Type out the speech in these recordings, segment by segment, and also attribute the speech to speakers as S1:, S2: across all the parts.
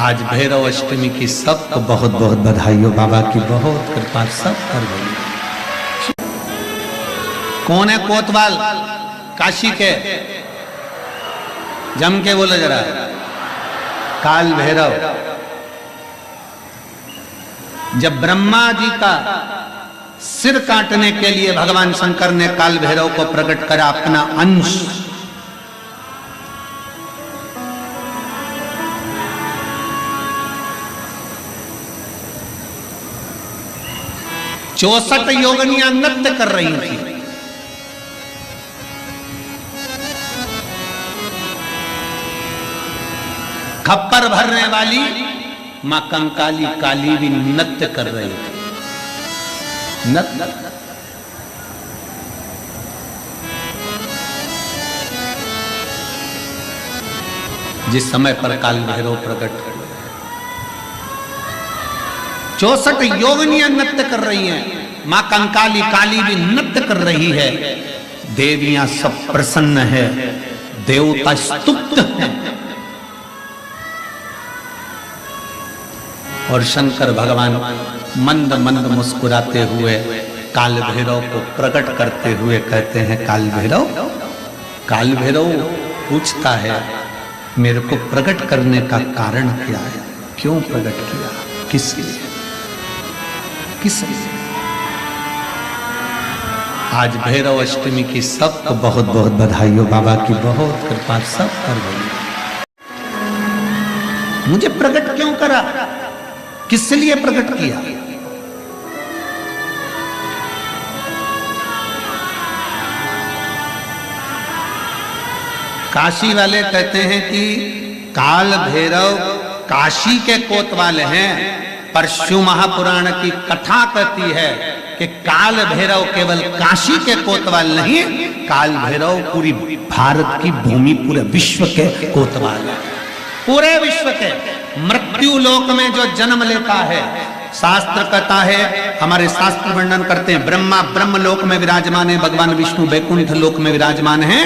S1: आज भैरव अष्टमी की सबको बहुत बहुत बधाई हो। बाबा की बहुत कृपा सब कर गई। कौन है कोतवाल काशी के? जम के बोलो जरा। काल भैरव। जब ब्रह्मा जी का सिर काटने के लिए भगवान शंकर ने काल भैरव को प्रकट करा अपना अंश, चौसठ योगिनियां नृत्य कर रही थी। खप्पर भरने वाली मां कंकाली काली भी नृत्य कर रही थी। नृत्य जिस समय पर काल भैरव प्रकट कर 64 योगिनियां नृत्य कर रही हैं। मां कंकाली काली भी नृत्य कर रही है। देवियां सब प्रसन्न है, देवता स्तुप्त हैं। और शंकर भगवान मंद मंद मुस्कुराते हुए काल भैरव को प्रकट करते हुए कहते हैं, काल भैरव। काल भैरव पूछता है, मेरे को प्रकट करने का कारण क्या है? क्यों प्रकट किया? किस लिए? किस लिए? आज भैरव अष्टमी की सबको बहुत बहुत बधाई हो। बाबा की बहुत कृपा सब कर गई। मुझे प्रकट क्यों करा? किस लिए प्रकट किया? काशी वाले कहते हैं कि काल भैरव काशी के कोतवाल हैं, पर शिव महापुराण की कथा कहती है कि काल भैरव केवल काशी के कोतवाल नहीं, काल भैरव पूरी भारत की भूमि, पूरे विश्व के कोतवाल है। पूरे विश्व के मृत्यु लोक में जो जन्म लेता है, शास्त्र कहता है, हमारे शास्त्र वर्णन करते हैं, ब्रह्मा ब्रह्म लोक में विराजमान है, भगवान विष्णु बैकुंठ लोक में विराजमान है,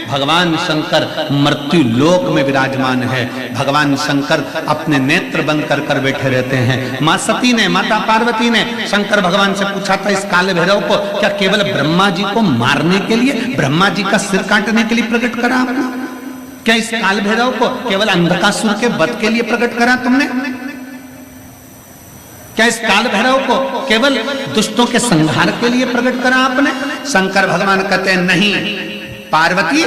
S1: भगवान शंकर मृत्यु लोक में विराजमान है। भगवान शंकर अपने नेत्र बंद कर कर बैठे रहते हैं। मां सती ने, माता पार्वती ने शंकर भगवान से पूछा था, इस काल भैरव को क्या केवल ब्रह्मा जी को मारने के लिए, ब्रह्मा जी का सिर काटने के लिए प्रकट करा आपने? क्या इस काल भैरव को केवल अंधकासुर के वध के लिए प्रकट करा तुमने? क्या इस काल भैरव को केवल दुष्टों के संहार के लिए प्रकट करा आपने? शंकर भगवान कहते हैं, नहीं पार्वती,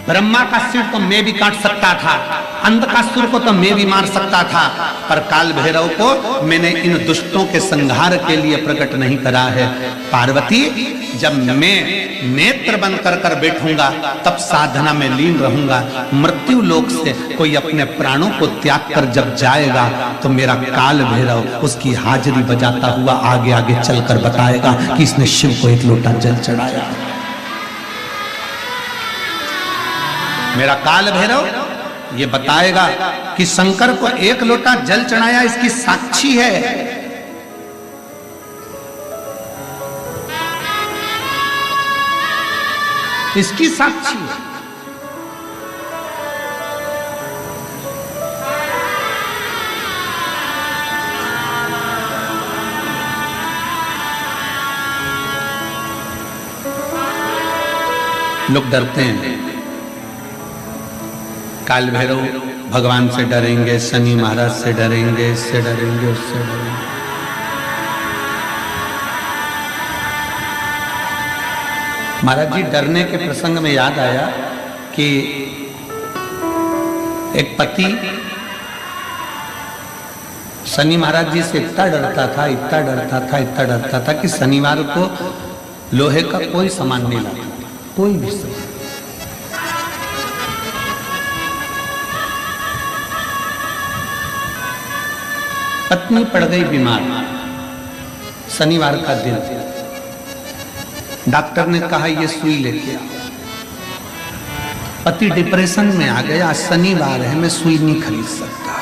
S1: ब्रह्मा का सिर तो मैं भी काट सकता था, अंधकासुर को तो मैं भी मार सकता था, पर काल भैरव को मैंने इन दुष्टों के संहार के लिए प्रकट नहीं करा है। पार्वती, जब मैं नेत्र बंद कर कर बैठूंगा तब साधना में लीन रहूंगा। मृत्यु लोक से कोई अपने प्राणों को त्याग कर जब जाएगा तो मेरा काल भैरव उसकी हाजिरी बजाता हुआ आगे आगे चलकर बताएगा कि इसने शिव को एक लोटा जल चढ़ाया। मेरा काल भैरव ये बताएगा कि शंकर को एक लोटा जल चढ़ाया, इसकी साक्षी है। इसकी साक्षी है। लोग डरते हैं, काल भैरव भगवान से डरेंगे, शनि महाराज से डरेंगे, इससे डरेंगे, उससे डरेंगे। महाराज जी, डरने के प्रसंग में याद आया कि एक पति शनि महाराज जी से इतना डरता था, इतना डरता था, इतना डरता था कि शनिवार को लोहे का कोई सामान नहीं लाता, कोई भी सामान। पत्नी पड़ गई बीमार, शनिवार का दिन, डॉक्टर ने कहा ये सुई लेके आओ। पति डिप्रेशन में आ गया, शनिवार है, मैं सुई नहीं खरीद सकता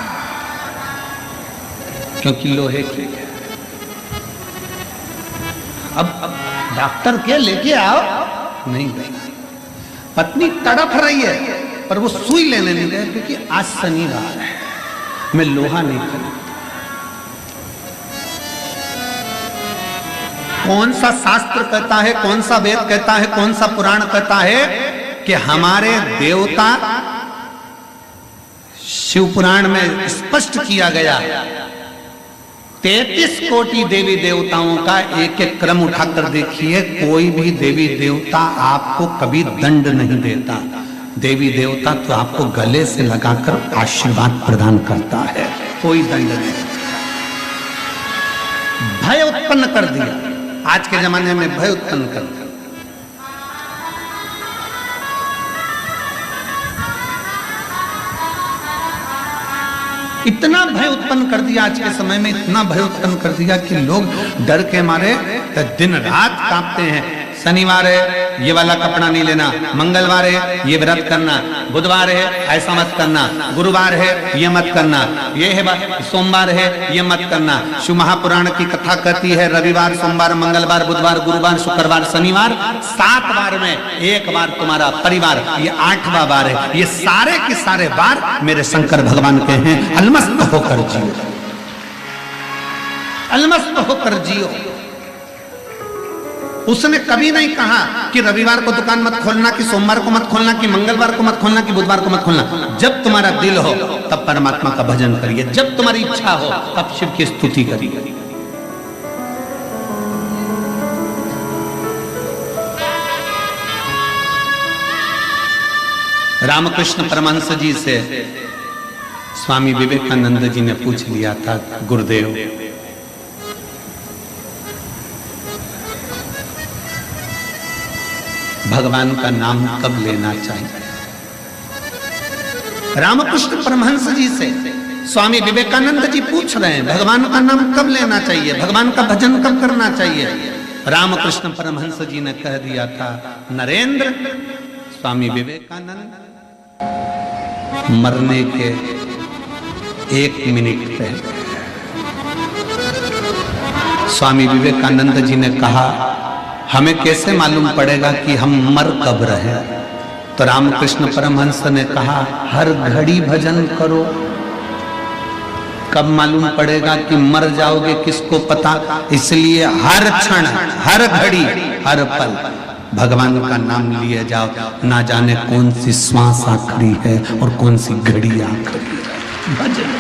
S1: क्योंकि लोहे की है। अब डॉक्टर के लेके आओ, नहीं गई। पत्नी तड़प रही है पर वो सुई लेने नहीं गए क्योंकि आज शनिवार है। मैं लोहा नहीं खरीदता। कौन सा शास्त्र कहता है, कौन सा वेद कहता है, कौन सा पुराण कहता है कि हमारे देवता, शिव पुराण में स्पष्ट किया गया 33 कोटि देवी देवताओं का एक एक क्रम उठाकर देखिए, कोई भी देवी देवता आपको कभी दंड नहीं देता। देवी देवता तो आपको गले से लगाकर आशीर्वाद प्रदान करता है, कोई दंड नहीं। भय उत्पन्न कर दिया, आज के जमाने में भय उत्पन्न कर दिया। इतना भय उत्पन्न कर दिया आज के समय में, इतना भय उत्पन्न कर दिया कि लोग डर के मारे दिन रात कांपते हैं। शनिवार है ये वाला कपड़ा नहीं लेना, मंगलवार है ये व्रत करना, बुधवार है ऐसा मत करना, गुरुवार है ये मत करना, ये है सोमवार है ये मत करना। शिव महापुराण की कथा कहती है रविवार, सोमवार, मंगलवार, बुधवार, गुरुवार, शुक्रवार, शनिवार, 7 बार में एक बार तुम्हारा परिवार, ये 8वां बार है। ये सारे के सारे बार मेरे शंकर भगवान के हैं, अलमस्त होकर जियो, अलमस्त होकर जियो। उसने कभी नहीं कहा कि रविवार को दुकान मत खोलना, कि सोमवार को मत खोलना, कि मंगलवार को मत खोलना, कि बुधवार को मत खोलना। जब तुम्हारा दिल हो तब परमात्मा का भजन करिए, जब तुम्हारी इच्छा हो तब शिव की स्तुति करिए। रामकृष्ण परमहंस जी से स्वामी विवेकानंद जी ने पूछ लिया था, गुरुदेव भगवान का नाम कब लेना चाहिए? रामकृष्ण परमहंस जी से स्वामी विवेकानंद जी पूछ रहे हैं भगवान का नाम कब लेना चाहिए, भगवान का भजन कब करना चाहिए। रामकृष्ण परमहंस जी ने कह दिया था, नरेंद्र, स्वामी विवेकानंद मरने के 1 मिनट पहले स्वामी विवेकानंद जी ने कहा, हमें कैसे मालूम पड़ेगा कि हम मर कब रहे? तो रामकृष्ण परमहंस ने कहा, हर घड़ी भजन करो, कब मालूम पड़ेगा कि मर जाओगे किसको पता। इसलिए हर क्षण, हर घड़ी, हर पल भगवान का नाम लिए जाओ, ना जाने कौन सी श्वास आखिरी है और कौन सी घड़ी आखिरी है। भजन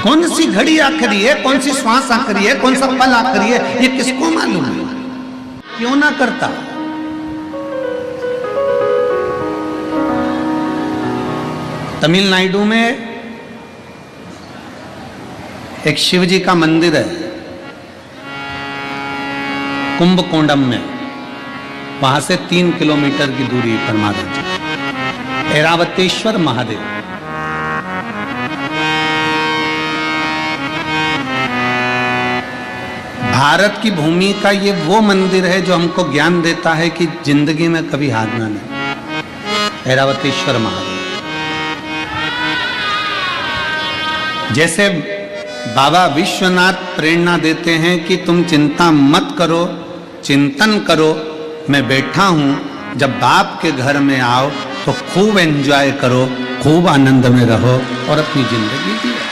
S1: कौन सी घड़ी आखिरी है, कौन सी श्वास आखिरी है, कौन सा पल आखिरी है, ये किसको मालूम है? क्यों ना करता? तमिलनाडु में एक शिव जी का मंदिर है, कुंभकोणम में, वहां से 3 किलोमीटर की दूरी पर महादेव जी, ऐरावतेश्वर महादेव। भारत की भूमि का ये वो मंदिर है जो हमको ज्ञान देता है कि जिंदगी में कभी हारना नहीं। ऐरावतेश्वर महादेव, जैसे बाबा विश्वनाथ प्रेरणा देते हैं कि तुम चिंता मत करो, चिंतन करो, मैं बैठा हूं, जब बाप के घर में आओ तो खूब एंजॉय करो, खूब आनंद में रहो और अपनी जिंदगी जियो।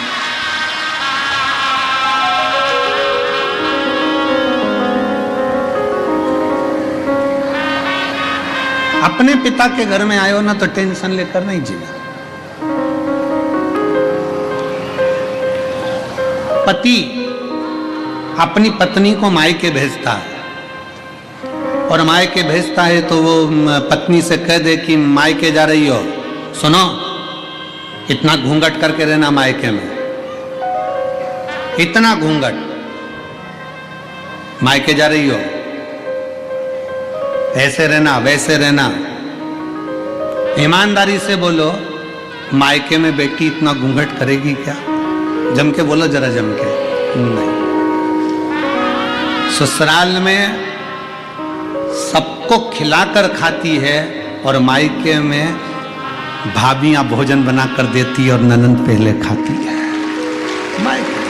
S1: अपने पिता के घर में आयो ना तो टेंशन लेकर नहीं जीना। पति अपनी पत्नी को मायके भेजता है और मायके भेजता है तो वो पत्नी से कह दे कि मायके जा रही हो, सुनो इतना घूंघट करके रहना मायके में, इतना घूंघट, मायके जा रही हो ऐसे रहना वैसे रहना। ईमानदारी से बोलो, मायके में बेटी इतना घूंघट करेगी क्या? जम के बोलो, जरा जम के। नहीं, ससुराल में सबको खिलाकर खाती है और मायके में भाभियां भोजन बनाकर देती और ननंद पहले खाती है। मायके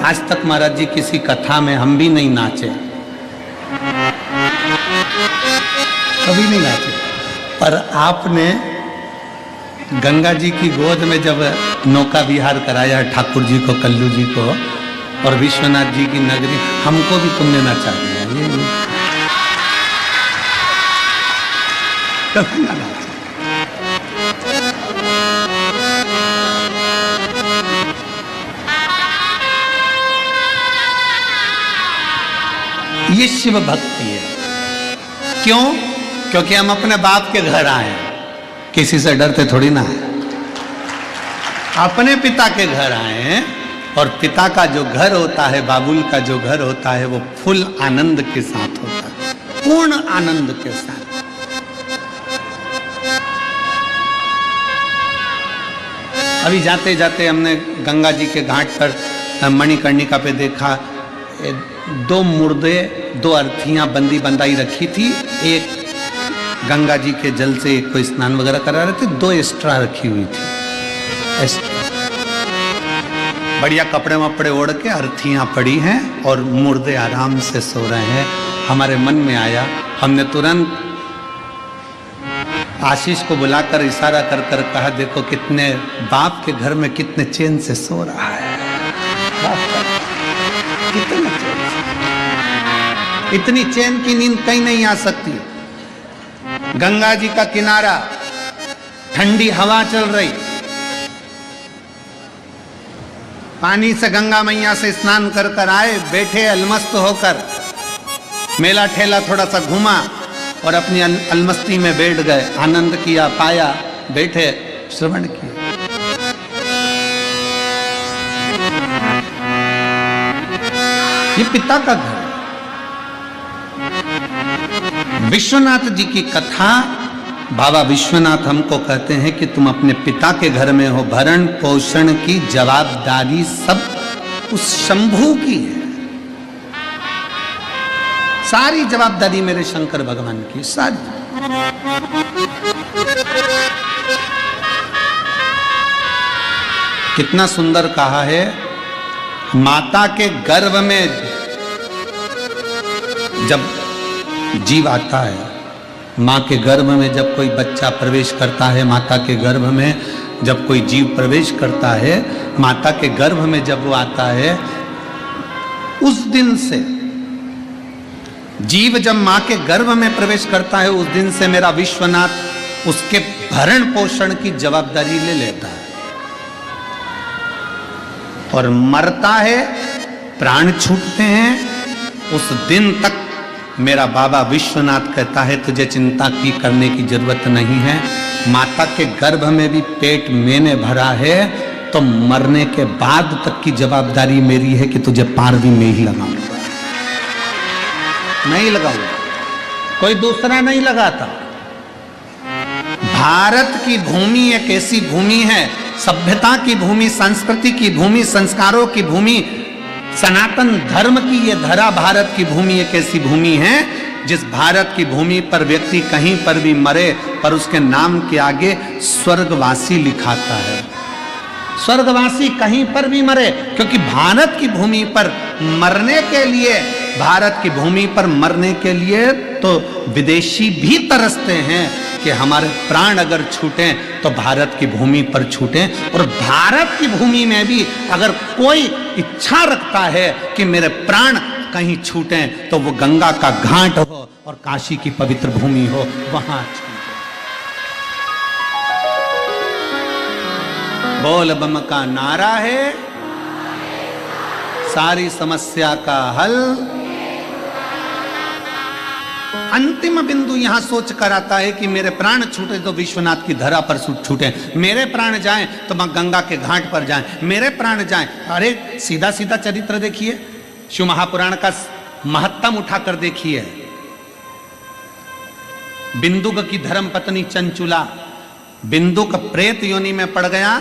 S1: आज तक महाराज जी किसी कथा में हम भी नहीं नाचे, कभी नहीं नाचे, पर आपने गंगा जी की गोद में जब नौका विहार कराया ठाकुर जी को, कल्लू जी को, और विश्वनाथ जी की नगरी, हमको भी तुमने नचा दिया। ये कभी ना नाचे। ये शिव भक्ति है। क्यों? क्योंकि हम अपने बाप के घर आए हैं, किसी से डरते थोड़ी ना है, अपने पिता के घर आए हैं। और पिता का जो घर होता है, बाबुल का जो घर होता है, वो फुल आनंद के साथ होता है, पूर्ण आनंद के साथ। अभी जाते जाते हमने गंगा जी के घाट पर मणिकर्णिका पे देखा, दो मुर्दे, दो अर्थियां बंदी बंदाई रखी थी। एक गंगा जी के जल से एक को स्नान वगैरह करा रहे थे, दो एक्स्ट्रा रखी हुई थी। बढ़िया कपड़े वपड़े ओढ़ के अर्थियां पड़ी हैं और मुर्दे आराम से सो रहे हैं। हमारे मन में आया, हमने तुरंत आशीष को बुलाकर इशारा कर कर कहा, देखो कितने बाप के घर में कितने चैन से सो रहा है, कितने चैन से। इतनी चैन की नींद कहीं नहीं आ सकती। गंगा जी का किनारा, ठंडी हवा चल रही, पानी से गंगा मैया से स्नान कर कर आए, बैठे अलमस्त होकर, मेला ठेला थोड़ा सा घूमा और अपनी अलमस्ती में बैठ गए, आनंद किया, पाया, बैठे, श्रवण किया। ये पिता का घर। विश्वनाथ जी की कथा, बाबा विश्वनाथ हमको कहते हैं कि तुम अपने पिता के घर में हो, भरण पोषण की जवाबदारी सब उस शंभू की है। सारी जवाबदारी मेरे शंकर भगवान की, सारी। कितना सुंदर कहा है, माता के गर्भ में जब जीव आता है, माँ के गर्भ में जब कोई बच्चा प्रवेश करता है, माता के गर्भ में जब कोई जीव प्रवेश करता है, माता के गर्भ में जब वो आता है, उस दिन से जीव जब माँ के गर्भ में प्रवेश करता है, उस दिन से मेरा विश्वनाथ उसके भरण पोषण की जवाबदारी ले लेता है। और मरता है, प्राण छूटते हैं, उस दिन तक मेरा बाबा विश्वनाथ कहता है तुझे चिंता की करने की जरूरत नहीं है। माता के गर्भ में भी पेट मैंने भरा है, तो मरने के बाद तक की जवाबदारी मेरी है कि तुझे पार भी मैं ही लगाऊंगा, नहीं लगाऊंगा, कोई दूसरा नहीं लगाता। भारत की भूमि एक ऐसी भूमि है, सभ्यता की भूमि, संस्कृति की भूमि, संस्कारों की भूमि, सनातन धर्म की ये धरा भारत की भूमि एक ऐसी भूमि है जिस भारत की भूमि पर व्यक्ति कहीं पर भी मरे पर उसके नाम के आगे स्वर्गवासी लिखाता है। स्वर्गवासी कहीं पर भी मरे, क्योंकि भारत की भूमि पर मरने के लिए, भारत की भूमि पर मरने के लिए तो विदेशी भी तरसते हैं कि हमारे प्राण अगर छूटें तो भारत की भूमि पर छूटें। और भारत की भूमि में भी अगर कोई इच्छा रखता है कि मेरे प्राण कहीं छूटें तो वो गंगा का घाट हो और काशी की पवित्र भूमि हो, वहां छूटे। बोल बम का नारा है, सारी समस्या का हल। अंतिम बिंदु यहां सोच कर आता है कि मेरे प्राण छूटे तो विश्वनाथ की धरा पर छूटे, मेरे प्राण जाएं तो मां गंगा के घाट पर जाएं, मेरे प्राण जाएं। अरे सीधा सीधा चरित्र देखिए, शिव महापुराण का महत्तम उठाकर देखिए। बिंदुक की धर्म पत्नी चंचुला, बिंदुक प्रेत योनि में पड़ गया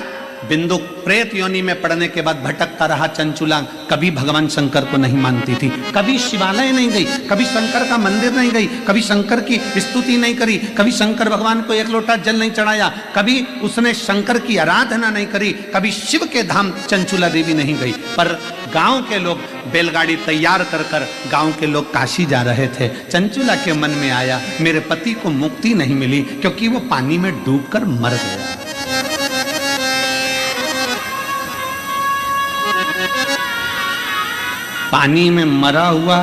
S1: बिंदु प्रेत योनि में पड़ने के बाद भटकता रहा चंचुला, कभी भगवान शंकर को नहीं मानती थी, कभी शिवालय नहीं गई, कभी शंकर का मंदिर नहीं गई, कभी शंकर की स्तुति नहीं करी, कभी शंकर भगवान को एक लोटा जल नहीं चढ़ाया, कभी उसने शंकर की आराधना नहीं करी, कभी शिव के धाम चंचुला देवी नहीं गई। पर गांव के लोग बैलगाड़ी तैयार कर कर गांव के लोग काशी जा रहे थे। चंचुला के मन में आया मेरे पति को मुक्ति नहीं मिली क्योंकि वो पानी में डूबकर मर गया। पानी में मरा हुआ,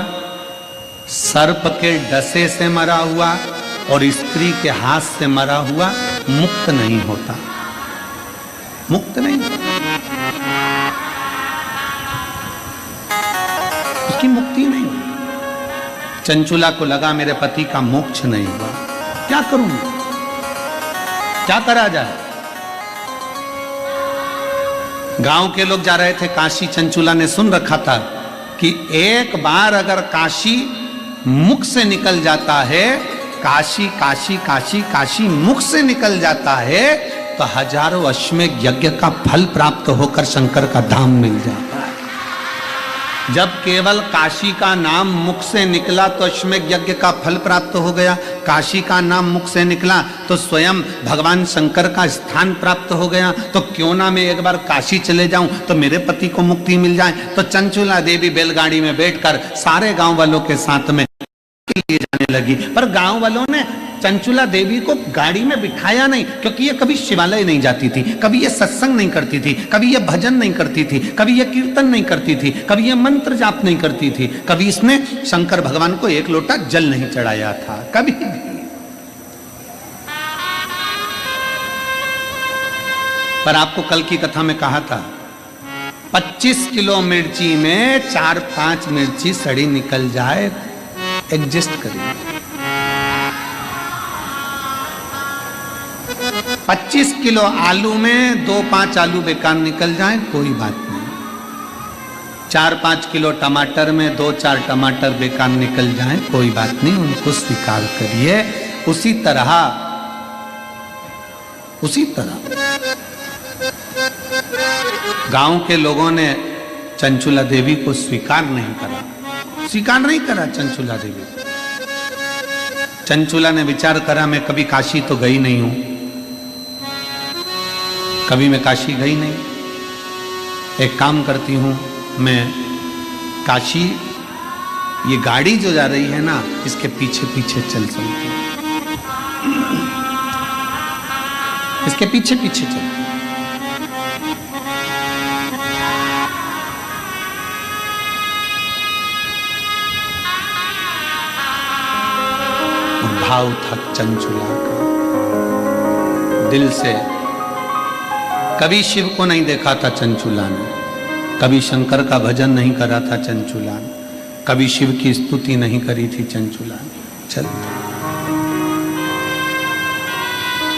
S1: सर्प के डसे से मरा हुआ और स्त्री के हाथ से मरा हुआ मुक्त नहीं होता, मुक्त नहीं होता, उसकी मुक्ति नहीं हुई। चंचुला को लगा मेरे पति का मोक्ष नहीं हुआ, क्या करूं, क्या करा जाए। गांव के लोग जा रहे थे काशी, चंचुला ने सुन रखा था कि एक बार अगर काशी मुख से निकल जाता है, काशी काशी काशी काशी मुख से निकल जाता है तो हजारों अश्वमेध यज्ञ का फल प्राप्त होकर शंकर का धाम मिल जाता है। जब केवल काशी का नाम मुख से निकला तो अश्वमेध यज्ञ का फल प्राप्त हो गया, काशी का नाम मुख से निकला तो स्वयं भगवान शंकर का स्थान प्राप्त हो गया। तो क्यों ना मैं एक बार काशी चले जाऊं तो मेरे पति को मुक्ति मिल जाए। तो चंचुला देवी बैलगाड़ी में बैठकर सारे गांव वालों के साथ में लिए जाने लगी। पर गांव वालों ने चंचुला देवी को गाड़ी में बिठाया नहीं, क्योंकि ये कभी शिवालय नहीं जाती थी, कभी ये सत्संग नहीं करती थी, कभी ये भजन नहीं करती थी, कभी ये कीर्तन नहीं करती थी, कभी ये मंत्र जाप नहीं करती थी, कभी इसने शंकर भगवान को एक लोटा जल नहीं चढ़ाया था, कभी भी। पर आपको कल की कथा में कहा था 25 किलो मिर्ची में 4-5 मिर्ची सड़ी निकल जाए, एडजस्ट करिए। 25 किलो आलू में 2-5 आलू बेकार निकल जाए कोई बात नहीं, 4-5 किलो टमाटर में 2-4 टमाटर बेकार निकल जाए कोई बात नहीं, उनको स्वीकार करिए। उसी तरह गांव के लोगों ने चंचुला देवी को स्वीकार नहीं करा चंचुला देवी। चंचुला ने विचार करा मैं कभी काशी तो गई नहीं हूं, कभी मैं काशी गई नहीं, एक काम करती हूं मैं काशी, ये गाड़ी जो जा रही है ना इसके पीछे पीछे चल चलती हूं, इसके पीछे पीछे चलती हूं। भाव था चंचुला का दिल से। कभी शिव को नहीं देखा था चंचुला ने, कभी शंकर का भजन नहीं करा था चंचुला ने, कभी शिव की स्तुति नहीं करी थी चंचुला ने। चल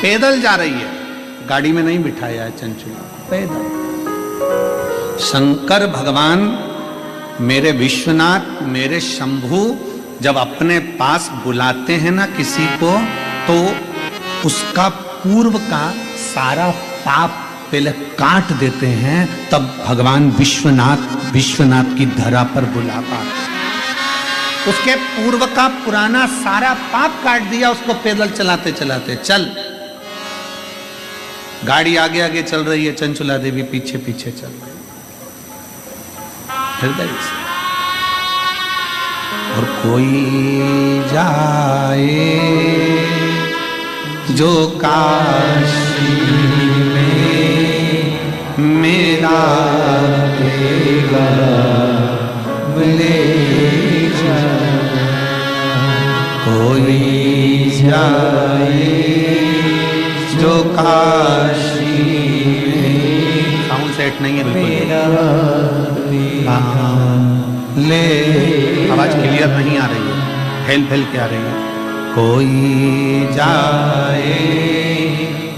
S1: पैदल जा रही है, गाड़ी में नहीं बिठाया है चंचुला, पैदल। शंकर भगवान मेरे विश्वनाथ, मेरे शंभू जब अपने पास बुलाते हैं ना किसी को तो उसका पूर्व का सारा पाप पहले काट देते हैं, तब भगवान विश्वनाथ की धरा पर बुला पाते। उसके पूर्व का पुराना सारा पाप काट दिया उसको पैदल चलाते चलाते। चल गाड़ी आगे आगे चल रही है, चंचुला देवी पीछे पीछे चल रही हृदय से। और कोई जाए जो काशी में मेरा देगा ले जा, कोई जाए जो काशी में, साउंड सेट नहीं है बिल्कुल, ले आवाज क्लियर नहीं आ रही है, फैल फैल के आ रही है। कोई जाए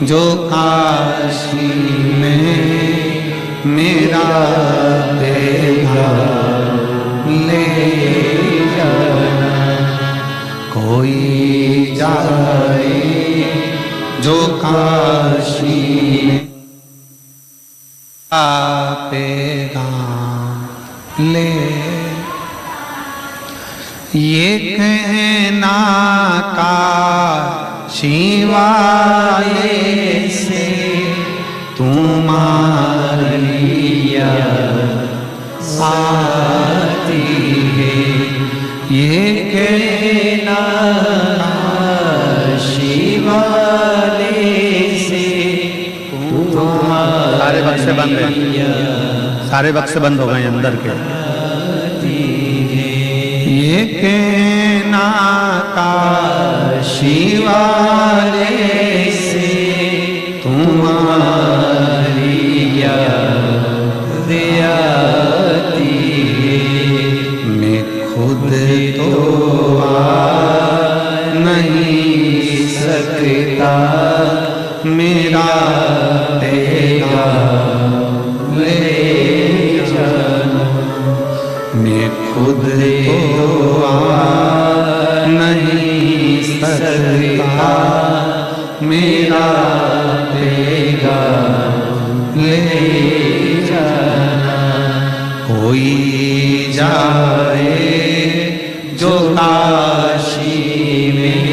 S1: जो काशी में मेरा देगा ले जाना, कोई जाए जो काशी में। पेगा ले ये कहना का शिवाय से तुम्हारी आती है, ये कहना शिवाय से सारे बक्से बंद हैं, सारे बक्से बंद हो गए अंदर के। ये कहना का शिवाय से तुम्हारी याद आती है, मैं खुद तो आ नहीं सकता, मेरा तेरा ले जाना, मैं खुद तो आ नहीं सकता, मेरा तेरा ले जाना। कोई जाए जो काशी में,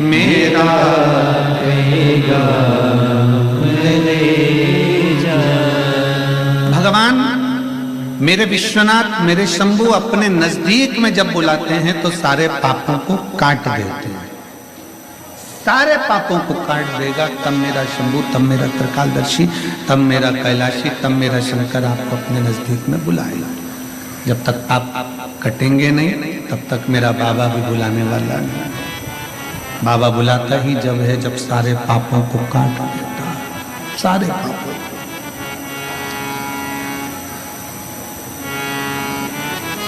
S1: मेरा तेरा ले जाना। भगवान मेरे विश्वनाथ, मेरे शंभु अपने नजदीक में जब बुलाते हैं तो सारे पापों को काट देते हैं, सारे पापों को काट देगा। तब मेरा शंभु, तब मेरा त्रिकालदर्शी, तब मेरा कैलाशी, तब मेरा शंकर आपको अपने नजदीक में बुलाएगा। जब तक आप कटेंगे नहीं तब तक मेरा बाबा भी बुलाने वाला नहीं। बाबा बुलाता ही जब है जब सारे पापों को काट देता है, सारे पापों।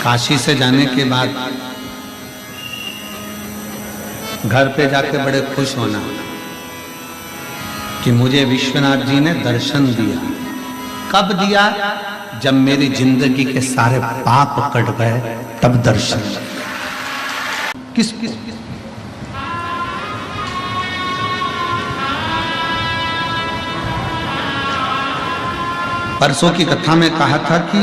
S1: काशी से जाने के बाद घर पे जाके बड़े खुश होना कि मुझे विश्वनाथ जी ने दर्शन दिया। कब दिया? जब मेरी जिंदगी के सारे पाप कट गए तब दर्शन। किस किस परसों की कथा में कहा था कि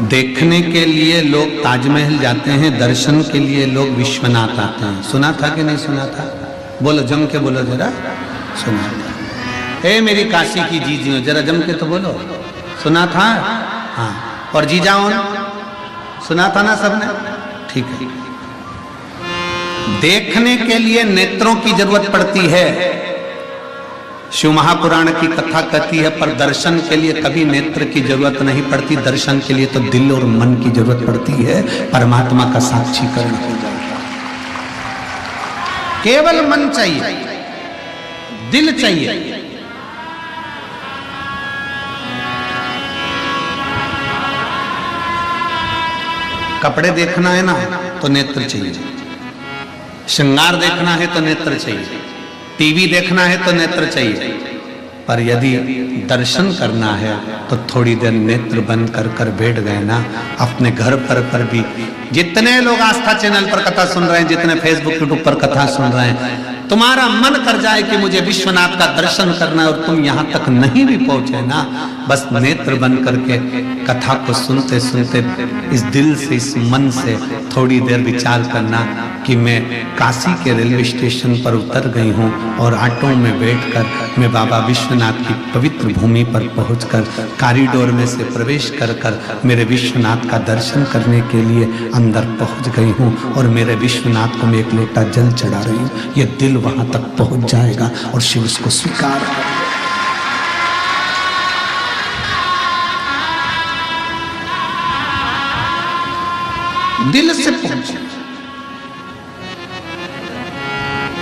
S1: देखने के लिए लोग ताजमहल जाते हैं, दर्शन के लिए लोग विश्वनाथ आते हैं। सुना था कि नहीं सुना था? बोलो, जम के बोलो जरा। सुना था? ए मेरी काशी की जीजियों, जरा जम के तो बोलो। सुना था? हाँ। और जीजाओं, सुना था ना सबने? ठीक है। देखने के लिए नेत्रों की जरूरत पड़ती है। शिव महापुराण की कथा कहती है, पर दर्शन के लिए कभी नेत्र की जरूरत नहीं पड़ती। दर्शन के लिए तो दिल और मन की जरूरत पड़ती है, परमात्मा का साक्षीकरण हो जाए। केवल मन चाहिए, दिल चाहिए। कपड़े देखना है ना तो नेत्र चाहिए, श्रृंगार देखना है तो नेत्र चाहिए, टीवी देखना है तो नेत्र चाहिए। पर यदि दर्शन करना है तो थोड़ी देर नेत्र बंद कर बैठ गए ना, अपने घर पर भी जितने लोग आस्था चैनल पर कथा सुन रहे हैं, जितने फेसबुक यूट्यूब पर कथा सुन रहे हैं, तुम्हारा मन कर जाए कि मुझे विश्वनाथ का दर्शन करना है और तुम यहां तक नहीं भी पहुंचे ना, बस नेत्र बंद करके कथा को सुनते सुनते इस दिल से, इस मन से थोड़ी देर विचार करना कि मैं काशी के रेलवे स्टेशन पर उतर गई हूँ और ऑटो में बैठकर मैं बाबा विश्वनाथ की पवित्र भूमि पर पहुंचकर कॉरिडोर में से प्रवेश कर मेरे विश्वनाथ का दर्शन करने के लिए अंदर पहुंच गई हूँ और मेरे विश्वनाथ को मैं एक लोटा जल चढ़ा रही हूँ। ये दिल वहां तक पहुंच जाएगा और शिव उसको स्वीकार करेगा। दिल से पहुंचे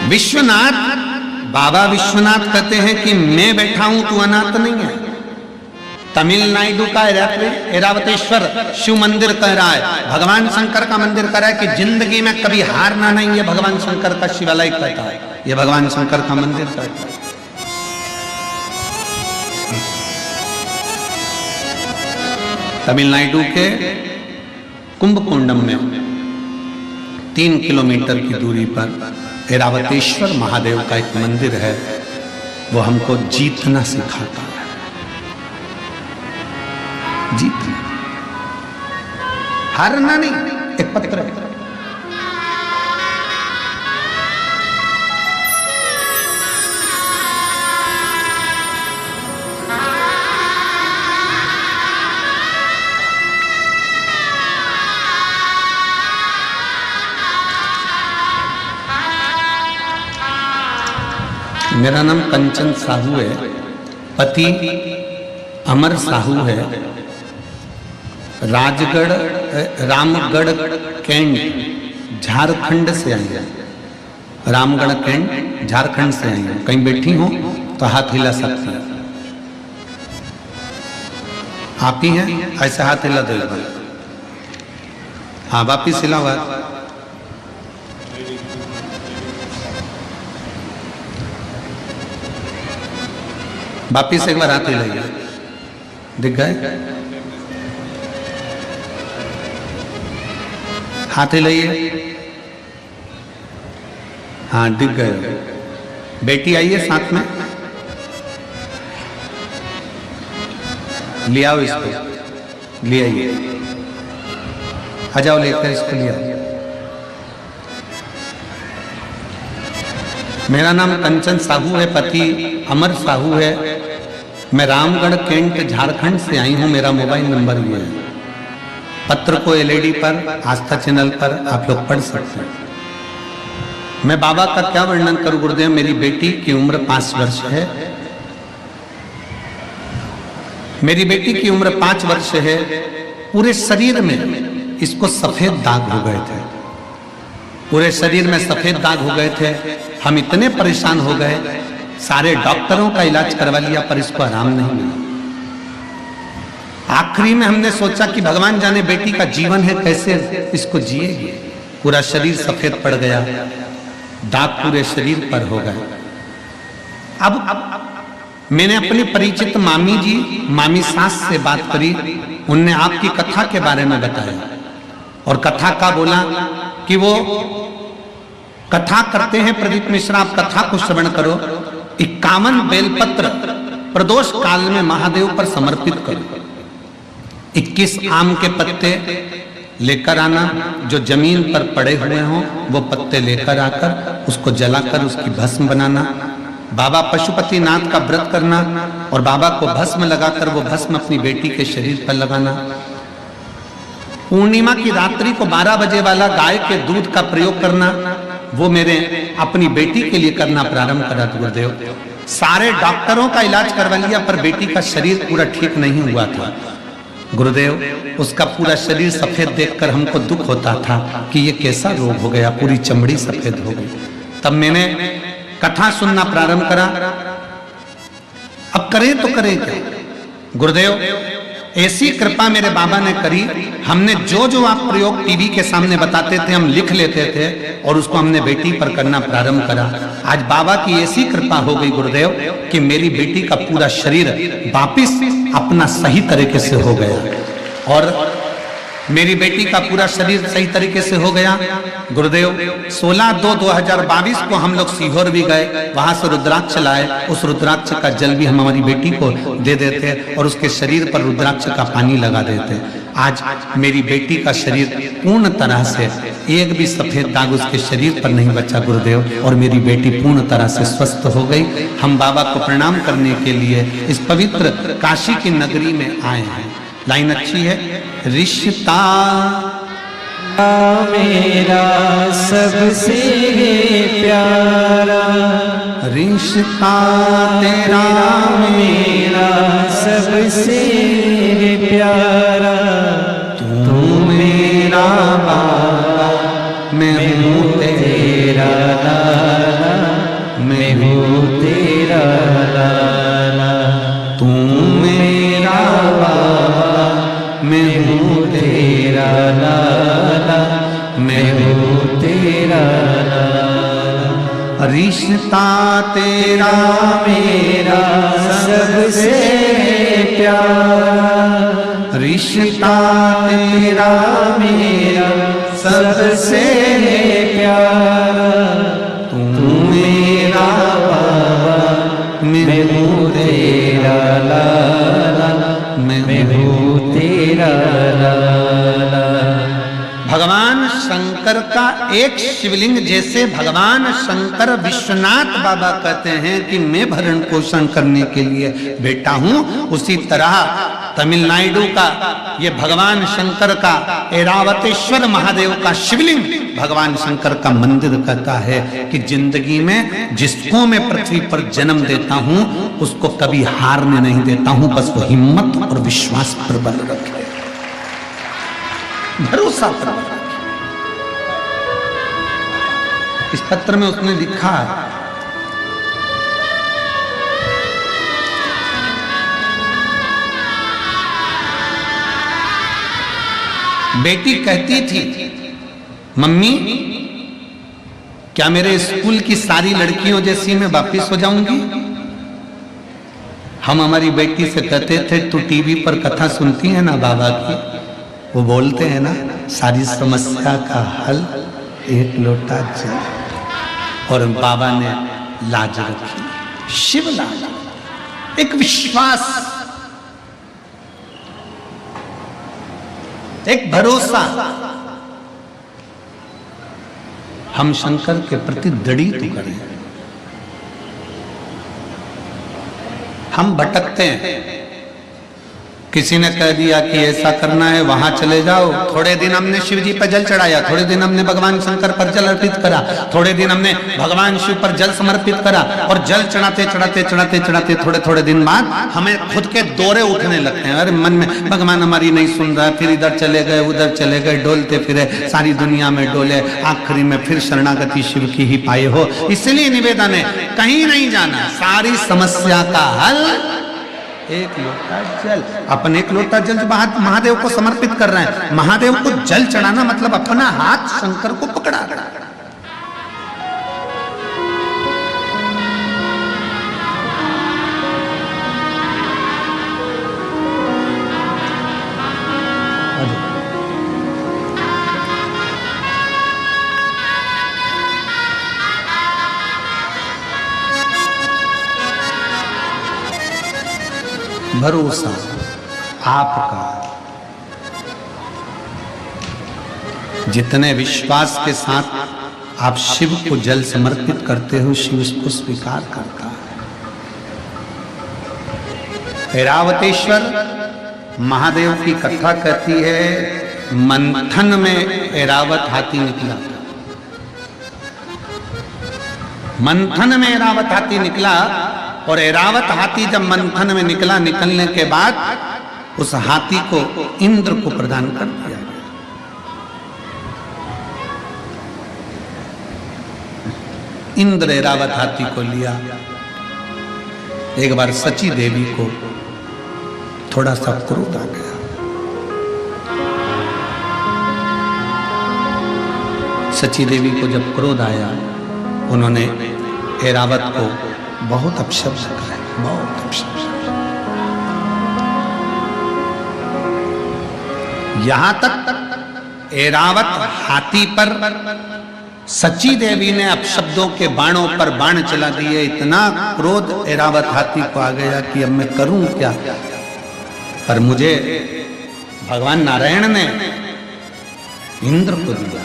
S1: विश्वनाथ। बाबा विश्वनाथ कहते हैं कि मैं बैठा हूं, तू अनाथ नहीं है। तमिलनाडु का ऐरावतेश्वर शिव मंदिर कह रहा है, भगवान शंकर का मंदिर कह रहा है कि जिंदगी में कभी हारना नहीं है। भगवान शंकर का शिवालय कहता है, ये भगवान शंकर का मंदिर कहता है। तमिलनाडु के कुंभकोंडम में 3 किलोमीटर की दूरी पर ऐरावतेश्वर महादेव का एक मंदिर है। वो हमको जीतना सिखाता है, जीतना, हारना नहीं। एक पत्र है, मेरा नाम कंचन साहू है, पति अमर साहू है, राजगढ़ रामगढ़ कैंट झारखंड से आई है। रामगढ़ कैंट झारखंड से आई है। कहीं बैठी हो तो हाथ हिला सकती है। आप ही हैं? ऐसे हाथ हिला दो एक बार। हाँ, वापिस हिला हुआ। वापिस एक बार हाथ हिलाइए। दिख गए? हाथ हिलाइए। हाँ, दिख गए। बेटी आइए साथ में, ले आओ इसको, ले आइए, आ जाओ लेकर इसको ले आओ। मेरा नाम कंचन साहू है, पति अमर साहू है। मैं रामगढ़ कैंट झारखंड से आई हूं। मेरा मोबाइल नंबर ये है। पत्र को एलईडी पर आस्था चैनल पर आप लोग पढ़ सकते हैं। मैं बाबा का क्या वर्णन करूं गुरुदेव। मेरी बेटी की उम्र 5 वर्ष है। मेरी बेटी की उम्र 5 वर्ष है। पूरे शरीर में इसको सफेद दाग हो गए थे। पूरे शरीर में सफेद दाग हो गए थे। हम इतने परेशान हो गए, सारे डॉक्टरों का इलाज करवा लिया पर इसको आराम नहीं मिला। आखिरी में हमने सोचा कि भगवान जाने बेटी का जीवन है, कैसे इसको जिएगी। पूरा शरीर सफेद पड़ गया, दाग पूरे शरीर पर हो गए। अब मैंने अपनी परिचित मामी जी, मामी सास से बात करी। उनने आपकी कथा के बारे में बताया और कथा का बोला कि वो कथा करते हैं प्रदीप मिश्रा, आप कथा को श्रवण करो। 51 बेलपत्र प्रदोष काल में महादेव पर समर्पित करो। 21 आम के पत्ते लेकर आना, जो जमीन पर पड़े हुए हों वो पत्ते लेकर आकर उसको जलाकर उसकी भस्म बनाना। बाबा पशुपतिनाथ का व्रत करना और बाबा को भस्म लगाकर वो भस्म अपनी बेटी के शरीर पर लगाना। पूर्णिमा की रात्रि को 12 बजे वाला गाय के दूध का प्रयोग करना, वो मेरे अपनी बेटी के लिए करना प्रारंभ करा गुरुदेव। सारे डॉक्टरों का इलाज करवा लिया पर बेटी का शरीर पूरा ठीक नहीं हुआ था गुरुदेव। उसका पूरा शरीर सफेद देखकर हमको दुख होता था कि ये कैसा रोग हो गया, पूरी चमड़ी सफेद हो गई। तब मैंने कथा सुनना प्रारंभ करा। अब करें तो करें क्या गुरुदेव। ऐसी कृपा मेरे बाबा ने करी। हमने जो जो आप प्रयोग टीवी के सामने बताते थे हम लिख लेते थे और उसको हमने बेटी पर करना प्रारंभ करा। आज बाबा की ऐसी कृपा हो गई गुरुदेव कि मेरी बेटी का पूरा शरीर वापिस अपना सही तरीके से हो गया और मेरी बेटी का पूरा शरीर सही तरीके से हो गया गुरुदेव। 16/2/2022 को हम लोग सीहोर भी गए, वहां से रुद्राक्ष लाए। उस रुद्राक्ष का जल भी हम हमारी बेटी को दे देते और उसके शरीर पर रुद्राक्ष का पानी लगा देते। आज मेरी बेटी का शरीर पूर्ण तरह से एक भी सफेद दाग उसके शरीर पर नहीं बचा गुरुदेव और मेरी बेटी पूर्ण तरह से स्वस्थ हो गई। हम बाबा को प्रणाम करने के लिए इस पवित्र काशी की नगरी में आए हैं। लाइन अच्छी है। रिश्ता
S2: मेरा सबसे प्यारा,
S1: रिश्ता तेरा
S2: मेरा सबसे प्यारा।
S1: तू मेरा बाबा, मैं हूँ तेरा
S2: लाला, मैं हूँ तेरा लाला।
S1: तू मेरा बाबा, मैं हूँ
S2: तेरा लाला, मैं हूँ तेरा लाला।
S1: रिश्ता तेरा
S2: मेरा सबसे प्यारा,
S1: रिश्ता तेरा
S2: मेरा सबसे प्यारा।
S1: तू मेरा
S2: बाबा,
S1: मैं शंकर का एक शिवलिंग, जैसे भगवान शंकर विश्वनाथ बाबा कहते हैं कि मैं भरण पोषण करने के लिए बैठा हूं, उसी तरह तमिलनाडु का ये भगवान शंकर का ऐरावतेश्वर महादेव का शिवलिंग भगवान शंकर का मंदिर कहता है कि जिंदगी में जिसको मैं पृथ्वी पर जन्म देता हूं उसको कभी हारने नहीं देता हूं, बस वो हिम्मत और विश्वास पर बल रखे, भरोसा पर बल रखे। इस पत्र में उसने लिखा, बेटी कहती थी मम्मी क्या मेरे स्कूल की सारी लड़कियों जैसी मैं वापिस हो जाऊंगी? हम हमारी बेटी से कहते थे तू टीवी पर कथा सुनती है ना बाबा की, वो बोलते हैं ना सारी समस्या का हल एक लोटा जल, और बाबा ने लाज रखी, शिव लाज, एक विश्वास, एक भरोसा। हम शंकर के प्रति दृढ़ तो करें। हम भटकते हैं, किसी ने कह दिया कि ऐसा करना है वहां चले जाओ, थोड़े दिन हमने शिव जी पर जल चढ़ाया, थोड़े दिन हमने भगवान शंकर पर जल अर्पित करा, थोड़े दिन हमने भगवान शिव पर जल समर्पित करा, और जल चढ़ाते चढ़ाते चढ़ाते चढ़ाते थोड़े थोड़े दिन बाद हमें खुद के दौरे उठने लगते हैं। अरे मन में भगवान हमारी नहीं सुन रहा, फिर इधर चले गए उधर चले गए, डोलते फिरे सारी दुनिया में डोले, आखिरी में फिर शरणागति शिव की ही पाए हो। इसलिए निवेदन है कहीं नहीं जाना, सारी समस्या का हल एक लोटा जल। अपन एक लोटा जल जो महादेव को समर्पित कर रहे हैं, महादेव को जल चढ़ाना मतलब अपना हाथ शंकर को पकड़ा रहा। भरोसा आपका, जितने विश्वास के साथ आप शिव को जल समर्पित करते हो शिव उसको स्वीकार करता है। ऐरावतेश्वर महादेव की कथा कहती है मंथन में ऐरावत हाथी निकला, मंथन में ऐरावत हाथी निकला, और ऐरावत हाथी जब मंथन में निकला, निकलने के बाद उस हाथी को इंद्र को प्रदान कर दिया गया। इंद्र ऐरावत हाथी को लिया। एक बार सची देवी को थोड़ा सा क्रोध आ गया, सची देवी को जब क्रोध आया उन्होंने ऐरावत को बहुत अपशब्द कहा, बहुत अपशब्द। यहां तक ऐरावत हाथी पर सची देवी ने अपशब्दों के बाणों पर बाण चला दिए। इतना क्रोध ऐरावत हाथी को आ गया कि अब मैं करूं क्या। पर मुझे भगवान नारायण ने इंद्र को दिया,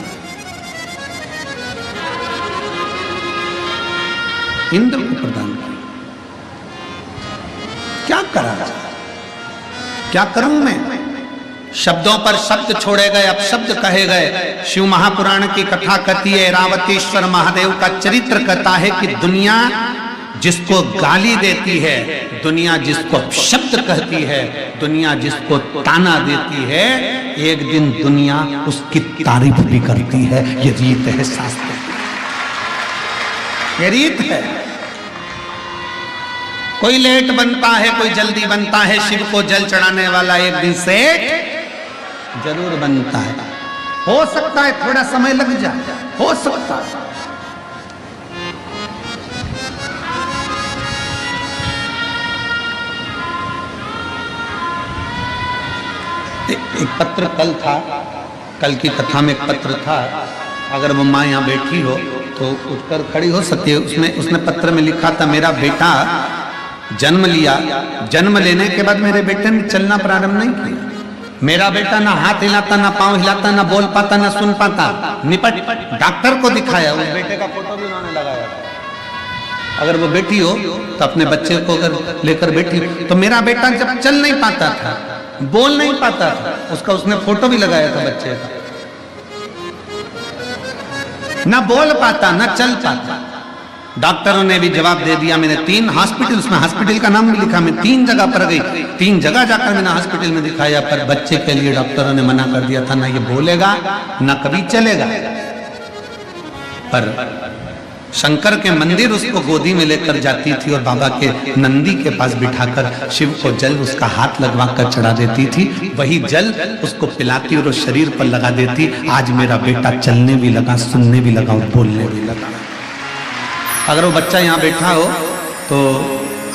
S1: इंद्र को प्रदान किया। क्या करा जाए, क्या करूं मैं। शब्दों पर शब्द छोड़े गए, अपशब्द कहे गए। शिव महापुराण की कथा कहती है ऐरावतेश्वर महादेव का चरित्र कहता है कि दुनिया जिसको गाली देती है, दुनिया जिसको अपशब्द कहती है, दुनिया जिसको ताना देती है, एक दिन दुनिया उसकी तारीफ भी करती है। ये रीत है शास्त्र, ये रीत है। कोई लेट बनता है, कोई जल्दी बनता है, शिव को जल चढ़ाने वाला एक दिन से जरूर बनता है। हो सकता है थोड़ा समय लग जाए, हो सकता है। एक पत्र कल था, कल की कथा में एक पत्र था, अगर वो माँ यहाँ बैठी हो तो उठकर खड़ी हो सकती है। उसने पत्र में लिखा था मेरा बेटा जन्म लिया, जन्म लेने के बाद मेरे बेटे ने चलना प्रारंभ नहीं किया, मेरा बेटा ना हाथ हिलाता, ना पांव हिलाता, ना बोल पाता, ना सुन पाता। निपट डॉक्टर को दिखाया, उस बेटे का फोटो भी उन्होंने लगाया। अगर वो बेटी हो तो अपने बच्चे को अगर लेकर बैठी, तो मेरा बेटा जब चल नहीं पाता था, बोल नहीं पाता था, उसका उसने फोटो भी लगाया था बच्चे का। ना बोल पाता, ना चल पाता। डॉक्टरों ने भी जवाब दे दिया। मैंने 3 हॉस्पिटल, उसमें हॉस्पिटल का नाम भी लिखा, मैं 3 जगह पर गई, 3 जगह जाकर मैंने हॉस्पिटल में दिखाया, पर बच्चे के लिए डॉक्टरों ने मना कर दिया था, ना ये बोलेगा ना कभी चलेगा। पर शंकर के मंदिर उसको गोदी में लेकर जाती थी और बाबा के नंदी के पास बिठाकर शिव को जल उसका हाथ लगवा कर चढ़ा देती थी। वही जल उसको पिलाती और उस शरीर पर लगा देती। आज मेरा बेटा चलने भी लगा, सुनने भी लगा और बोलने भी लगा। अगर वो बच्चा यहाँ बैठा हो तो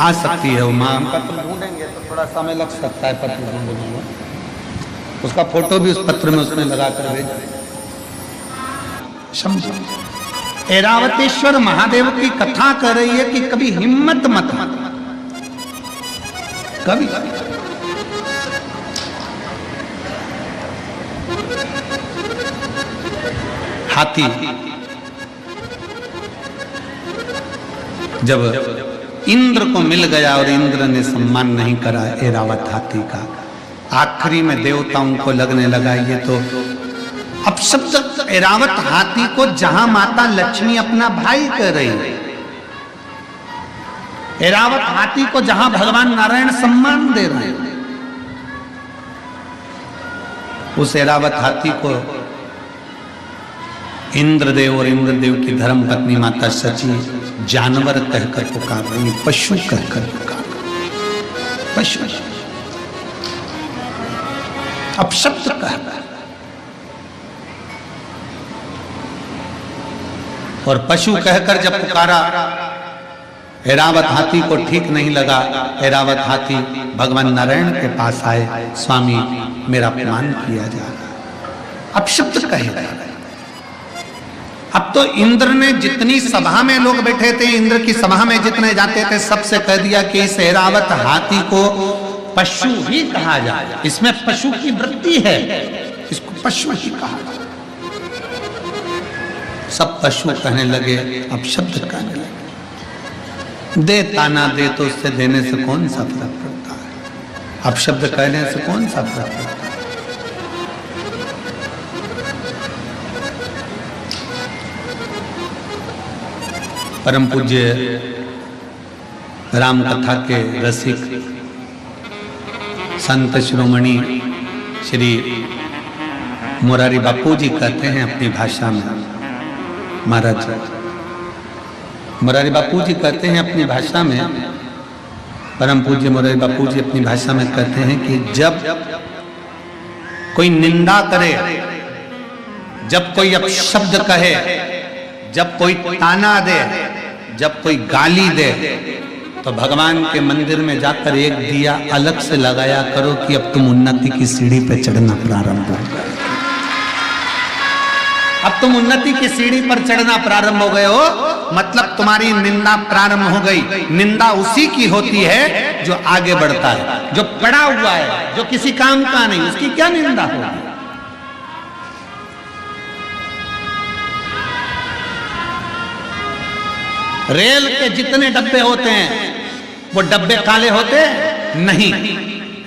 S1: आ सकती है वो माँ। पत्र ढूंढेंगे तो थोड़ा समय लग सकता है, पत्र ढूंढने में। उसका फोटो भी उस पत्र में उसने लगा कर भेजा। ऐरावतेश्वर महादेव की कथा कर रही है कि कभी हिम्मत मत, कभी हाथी जब इंद्र को मिल गया और इंद्र ने सम्मान नहीं करा ऐरावत हाथी का, आखिरी में देवताओं को लगने लगा ये तो अब शब्द ऐरावत हाथी को जहां माता लक्ष्मी अपना भाई कह रही है, ऐरावत हाथी को जहां भगवान नारायण सम्मान दे रहे हैं, उस ऐरावत हाथी को इंद्रदेव और इंद्रदेव की धर्म पत्नी माता सची जानवर कहकर पुकार रही, पशु कहकर पुकार, पशु अपशब्द कहकर। और पशु कहकर जब पुकारा, ऐरावत हाथी को ठीक नहीं लगा। ऐरावत हाथी भगवान नारायण के पास आए, स्वामी मेरा अपमान किया जा रहा, अपशब्द कहे जा रहे। अब तो इंद्र ने जितनी सभा में लोग बैठे थे, इंद्र की सभा में जितने जाते थे, सबसे कह दिया कि इस ऐरावत हाथी को पशु ही कहा जाए, इसमें पशु की वृत्ति है, इसको पशु ही कहा जाए। सब पशु कहने लगे, अब शब्द कहने लगे। दे ताना दे तो उससे देने से कौन सा फर्क पड़ता है, अब शब्द कहने से कौन सा फर्क पड़ता है। परम पूज्य राम कथा के रसिक संत शिरोमणि श्री मोरारी बापू जी कहते हैं अपनी भाषा में, महाराज मोरारी बापू जी कहते हैं अपनी भाषा में, परम पूज्य मोरारी बापू जी अपनी भाषा में कहते हैं कि जब कोई निंदा करे, जब कोई अपशब्द कहे, जब कोई ताना दे, जब कोई गाली दे, तो भगवान के मंदिर में जाकर एक दिया अलग से लगाया करो कि अब तुम उन्नति की सीढ़ी पे चढ़ना प्रारंभ हो गए। अब तुम उन्नति की सीढ़ी पर चढ़ना प्रारंभ हो गए हो, मतलब तुम्हारी निंदा प्रारंभ हो गई। निंदा उसी की होती है जो आगे बढ़ता है, जो पड़ा हुआ है, जो किसी काम का नहीं, उसकी क्या निंदा होगी। रेल के जितने डब्बे होते हैं वो डब्बे काले होते नहीं,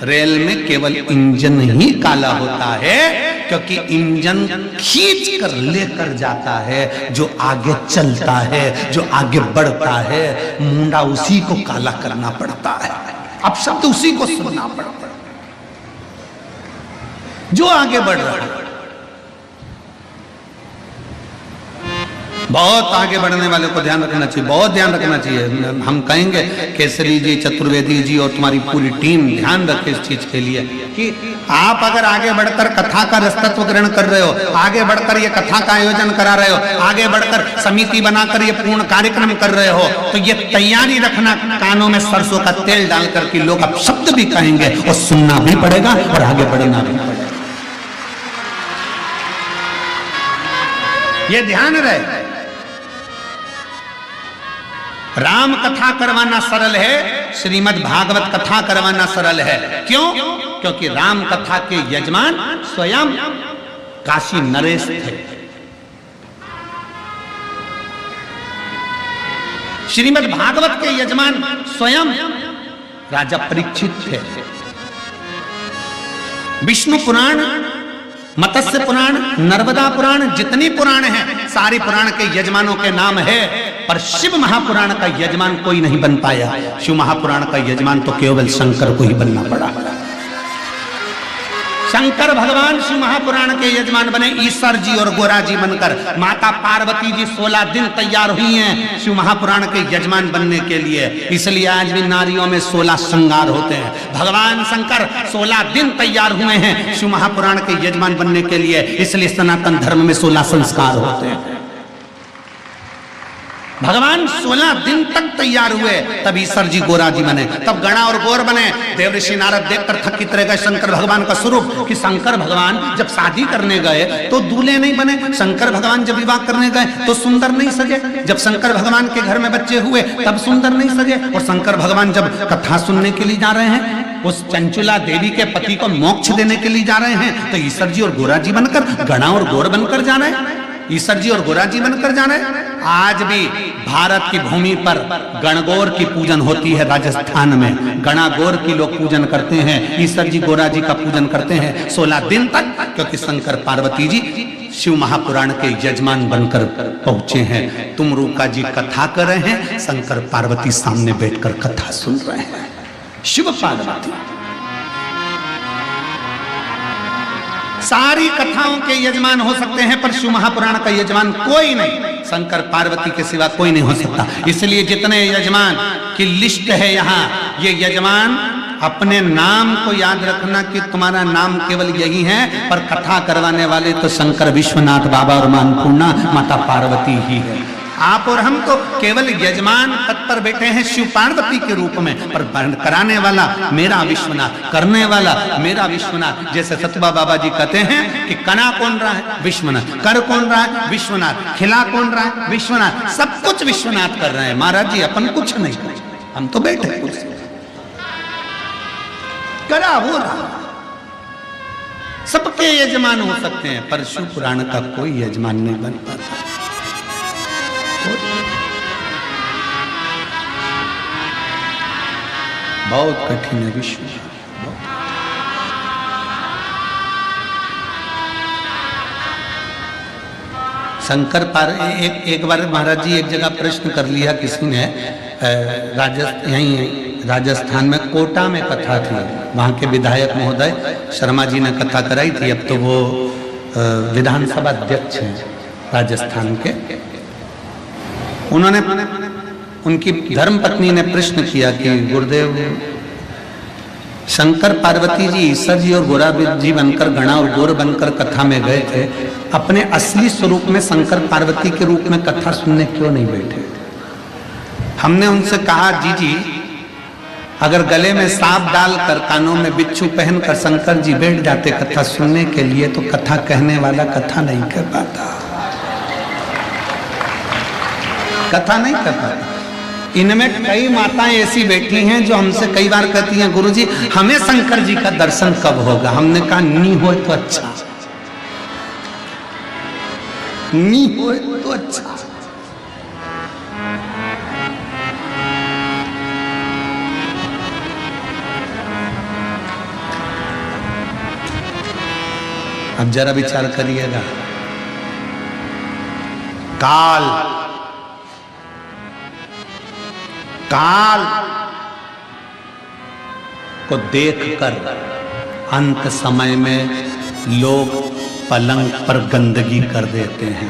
S1: रेल में केवल इंजन ही काला होता है, क्योंकि इंजन खींच कर लेकर जाता है, जो आगे चलता है, जो आगे बढ़ता है। मुंडा उसी को काला करना पड़ता है, अब शब्द उसी को सुनना पड़ता है जो आगे बढ़ रहा है। बहुत आगे बढ़ने वाले को ध्यान रखना चाहिए, बहुत ध्यान रखना चाहिए। हम कहेंगे केसरी जी, चतुर्वेदी जी और तुम्हारी पूरी टीम ध्यान रखे इस चीज के लिए कि आप अगर आगे बढ़कर कथा का रसतत्व ग्रहण कर रहे हो, आगे बढ़कर ये कथा का आयोजन करा रहे हो, आगे बढ़कर समिति बनाकर ये पूर्ण कार्यक्रम कर रहे हो, तो ये तैयारी रखना कानों में सरसों का तेल डालकर कि लोग अब शब्द भी कहेंगे और सुनना भी पड़ेगा और आगे बढ़ना भी पड़ेगा। ये ध्यान रहे। राम कथा करवाना सरल है, श्रीमद् भागवत कथा करवाना सरल है। क्यों? क्योंकि राम कथा के यजमान स्वयं काशी नरेश थे। श्रीमद् भागवत के यजमान स्वयं राजा परीक्षित थे। विष्णु पुराण, मत्स्य पुराण, नर्मदा पुराण, जितनी पुराण हैं सारी पुराण के यजमानों के नाम है, पर शिव महापुराण का यजमान कोई नहीं बन पाया। शिव महापुराण का यजमान तो केवल शंकर को ही बनना पड़ा। शंकर भगवान शिव महापुराण के यजमान बने, ईश्वर जी और गोरा जी बनकर। माता पार्वती जी 16 दिन तैयार हुई हैं शिव महापुराण के यजमान बनने के लिए। इसलिए आज भी नारियों में 16 श्रृंगार होते हैं। भगवान शंकर 16 दिन तैयार हुए हैं शिव महापुराण के यजमान बनने के लिए, इसलिए सनातन धर्म में 16 संस्कार होते हैं। भगवान 16 दिन तक तैयार हुए, तब ईश्वर जी गोरा जी बने, तब गणा और गौर बने। देवऋषि नारद देखकर थकित रह गए शंकर भगवान का स्वरूप, कि शंकर भगवान जब शादी करने गए तो दूल्हे नहीं बने, शंकर भगवान जब विवाह करने गए तो सुंदर नहीं सजे, जब शंकर भगवान के घर में बच्चे हुए तब सुंदर नहीं सजे, और शंकर भगवान जब कथा सुनने के लिए जा रहे हैं, उस चंचुला देवी के पति को मोक्ष देने के लिए जा रहे हैं, तो ईश्वर जी और गोरा जी बनकर, गणा और गौर बनकर जा रहे हैं। ईश्वर जी और गोरा जी बनकर जाने। आज भी भारत की भूमि पर गणगौर की पूजन होती है। राजस्थान में गणागौर की लोग पूजन करते हैं, ईश्वर जी गोरा जी का पूजन करते हैं 16 दिन तक, क्योंकि शंकर पार्वती जी शिव महापुराण के यजमान बनकर पहुंचे हैं। तुम रूका जी कथा कर रहे हैं, शंकर पार्वती सामने बैठकर कथा सुन रहे हैं। शिव पार्वती सारी कथाओं के यजमान हो सकते हैं, पर शिव महापुराण का यजमान कोई नहीं, शंकर पार्वती के सिवा कोई नहीं हो सकता। इसलिए जितने यजमान की लिस्ट है यहाँ, ये यजमान अपने नाम को याद रखना कि तुम्हारा नाम केवल यही है, पर कथा करवाने वाले तो शंकर विश्वनाथ बाबा और मां अन्नपूर्णा माता पार्वती ही है। आप और हम तो केवल यजमान पद पर बैठे हैं शिव पार्वती के रूप में, पर कराने वाला मेरा विश्वनाथ, करने वाला मेरा विश्वनाथ। जैसे सतबा बाबा जी कहते हैं कि कना कौन रहा है, विश्वनाथ, कर कौन रहा है, विश्वनाथ, खिला कौन रहा है, विश्वनाथ, सब कुछ विश्वनाथ कर रहे हैं। महाराज जी अपन कुछ नहीं कर, हम तो बैठे करा हो रहा। सबके यजमान हो सकते हैं, पर शिव पुराण का कोई यजमान नहीं बन पाता। बहुत कठिन है विश्व। शंकर पार एक बार महाराज जी एक जगह प्रश्न कर लिया किसी ने, यहीं राजस्थान में कोटा में कथा थी, वहाँ के विधायक महोदय शर्मा जी ने कथा कराई थी। अब तो वो विधानसभा अध्यक्ष हैं राजस्थान के। उन्होंने, उनकी धर्मपत्नी ने प्रश्न किया कि गुरुदेव, शंकर पार्वती जी ईश्वर जी और गोरा जी बनकर, गणा और गौर बनकर कथा में गए थे, अपने असली स्वरूप में शंकर पार्वती के रूप में कथा सुनने क्यों नहीं बैठे? हमने उनसे कहा, जी अगर गले में सांप डालकर, कानों में बिच्छू पहनकर शंकर जी बैठ जाते कथा सुनने के लिए, तो कथा कहने वाला कथा नहीं कर पाता, कथा नहीं कर पाता। इनमें कई माताएं ऐसी बैठी हैं जो हमसे कई बार कहती हैं, गुरुजी हमें शंकर जी का दर्शन कब होगा? हमने कहा नी हो तो अच्छा, नी हो तो अच्छा। अब जरा विचार करिएगा, काल को देखकर अंत समय में लोग पलंग पर गंदगी कर देते हैं।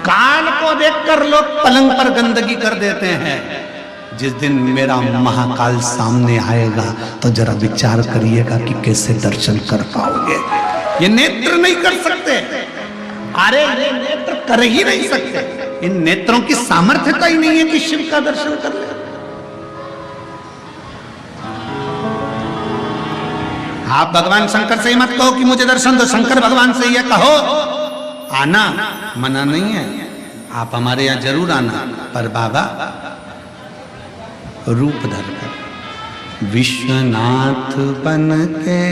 S1: काल को देखकर लोग पलंग पर गंदगी कर देते हैं। जिस दिन मेरा महाकाल सामने आएगा तो जरा विचार करिएगा कि कैसे दर्शन कर पाओगे। ये नेत्र नहीं कर सकते, अरे ये नेत्र कर ही नहीं सकते, इन नेत्रों की सामर्थ्यता ही नहीं है कि शिव का दर्शन कर ले। आप भगवान शंकर से ही मत कहो कि मुझे दर्शन दो, शंकर भगवान से ये कहो। आना मना नहीं है, आप हमारे यहाँ जरूर आना, पर बाबा रूप धर कर विश्वनाथ बन के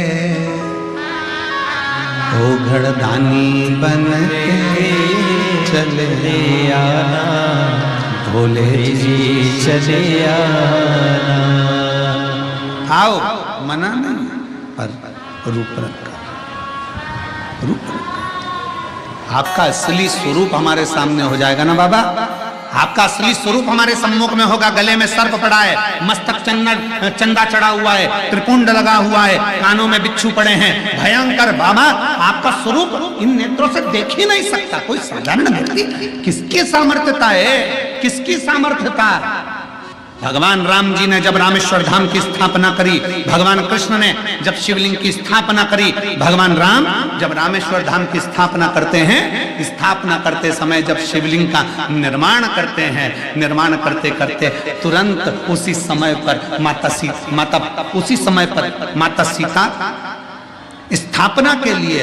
S1: घड़दानी बन के चले
S2: आना,
S1: भोले
S2: जी चले आना।
S1: आओ, मना नहीं, पर रूप रखा, रूप रखा। आपका असली स्वरूप हमारे सामने हो जाएगा ना बाबा। आपका असली स्वरूप हमारे सम्मुख में होगा। गले में सर्प पड़ा है, मस्तक चंदा चढ़ा हुआ है, त्रिपुंड लगा हुआ है, कानों में बिच्छू पड़े हैं, भयंकर। बाबा आपका स्वरूप इन नेत्रों से देख ही नहीं सकता कोई साधारण व्यक्ति। किसकी सामर्थ्यता है, किसकी सामर्थ्यता? भगवान राम जी ने जब रामेश्वर धाम की स्थापना करी, भगवान कृष्ण ने जब शिवलिंग की स्थापना करी, भगवान राम जब रामेश्वर धाम की स्थापना करते हैं, स्थापना करते समय जब शिवलिंग का निर्माण करते हैं, निर्माण करते करते तुरंत उसी समय पर माता सीता स्थापना के लिए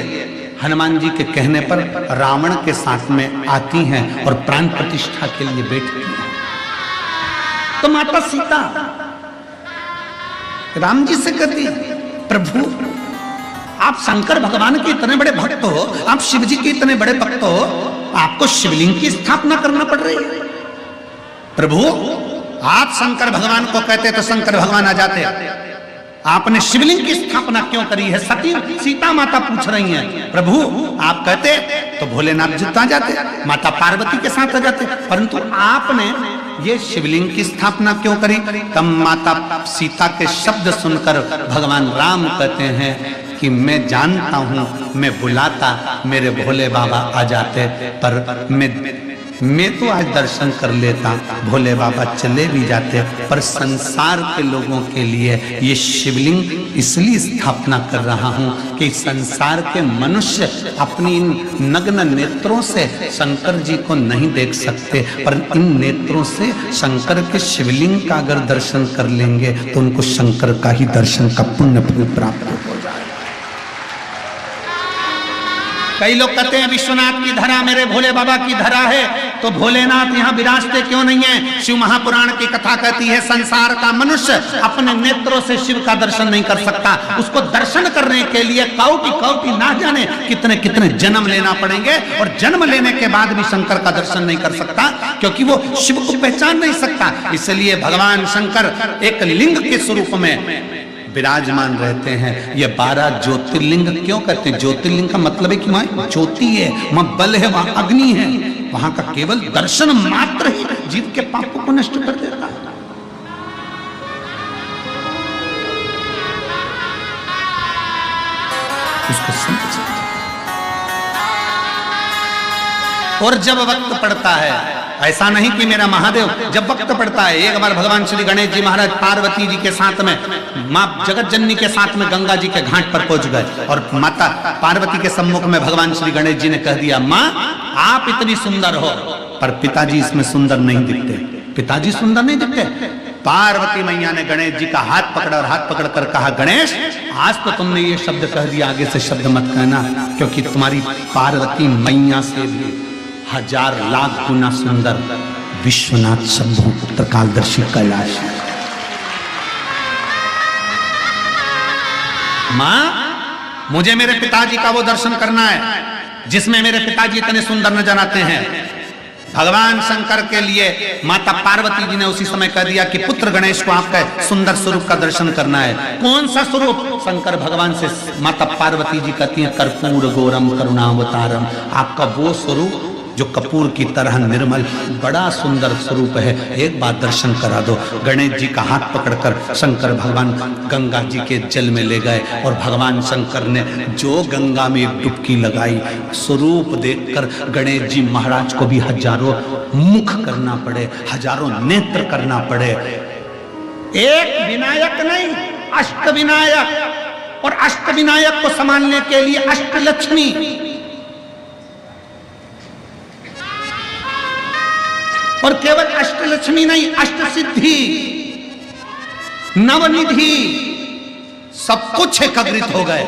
S1: हनुमान जी के कहने पर रावण के साथ में आती हैं और प्राण प्रतिष्ठा के लिए बैठती हैं। तो माता सीता राम जी से कहती, प्रभु आप शंकर भगवान के इतने बड़े भक्त हो, आप शिव जी के इतने बड़े भक्त हो, आपको शिवलिंग की स्थापना करना पड़ रही है। प्रभु आप शंकर भगवान को कहते तो शंकर भगवान आ जाते, आपने शिवलिंग की स्थापना क्यों करी है? सती सीता माता पूछ रही हैं। प्रभु आप कहते तो भोलेनाथ जी आ जाते, माता पार्वती के साथ आ जाते, परंतु आपने ये शिवलिंग की स्थापना क्यों करी? तब माता सीता के शब्द सुनकर भगवान राम कहते हैं कि मैं जानता हूं, मैं बुलाता मेरे भोले बाबा आ जाते, पर मैं तो आज दर्शन कर लेता, भोले बाबा चले भी जाते, पर संसार के लोगों के लिए ये शिवलिंग इसलिए स्थापना कर रहा हूं कि संसार के मनुष्य अपनी इन नग्न नेत्रों से शंकर जी को नहीं देख सकते, पर इन नेत्रों से शंकर के शिवलिंग का अगर दर्शन कर लेंगे तो उनको शंकर का ही दर्शन का पुण्य फल प्राप्त हो जाए। कई लोग कहते हैं विश्वनाथ की धरा मेरे भोले बाबा की धरा है, तो भोलेनाथ यहाँ विराजते क्यों नहीं है? शिव महापुराण की कथा कहती है संसार का मनुष्य अपने नेत्रों से शिव का दर्शन नहीं कर सकता। उसको दर्शन करने के लिए कौटी ना जाने कितने कितने जन्म लेना पड़ेंगे, और जन्म लेने के बाद भी शंकर का दर्शन नहीं कर सकता, क्योंकि वो शिव को पहचान नहीं सकता। इसलिए भगवान शंकर एक लिंग के स्वरूप में विराजमान रहते हैं। ये 12 ज्योतिर्लिंग क्यों कहते हैं? ज्योतिर्लिंग का मतलब है कि वहां ज्योति है, वहां बल है, वहां अग्नि है, वहां का केवल दर्शन मात्र ही जीव के पापों को नष्ट कर देता है। उसको समझ। और जब वक्त पड़ता है, ऐसा नहीं कि मेरा महादेव, जब वक्त पड़ता है, एक बार भगवान श्री गणेश जी महाराज पार्वती जी के साथ में मां जगत जननी के साथ में गंगा जी के घाट पर पहुंच गए, और माता पार्वती के सम्मुख में भगवान श्री गणेश जी ने कह दिया, मां आप इतनी सुंदर हो, पर पिताजी इसमें सुंदर नहीं दिखते, पिताजी सुंदर नहीं दिखते। पार्वती मैया ने गणेश जी का हाथ पकड़ा और हाथ पकड़ कर कहा, गणेश आज तो तुमने ये शब्द कह दिया, आगे से शब्द मत कहना, क्योंकि तुम्हारी पार्वती मैया से भी 1000 लाख गुना सुंदर विश्वनाथ शंभु पुत्र कालदर्शी कैलाश। मां मुझे मेरे पिताजी का वो दर्शन करना है जिसमें मेरे पिताजी इतने सुंदर नजर आते हैं। भगवान शंकर के लिए माता पार्वती जी ने उसी समय कह दिया कि पुत्र गणेश को आपका सुंदर स्वरूप का दर्शन करना है। कौन सा स्वरूप? शंकर भगवान से माता पार्वती जी कहती हैं, कर्पूर गौरम करुणावतारम, आपका वो स्वरूप जो कपूर की तरह निर्मल बड़ा सुंदर स्वरूप है, एक बार दर्शन करा दो। गणेश जी का हाथ पकड़कर शंकर भगवान गंगा जी के जल में ले गए, और भगवान शंकर ने जो गंगा में एक डुबकी लगाई, स्वरूप देखकर गणेश जी महाराज को भी 1000 मुख करना पड़े, 1000 नेत्र करना पड़े। एक विनायक नहीं, अष्ट विनायक, और अष्ट विनायक को संभालने के लिए अष्टलक्ष्मी, और केवल अष्टलक्ष्मी नहीं, अष्टसिद्धि, नवनिधि, सब कुछ एकत्रित हो गए।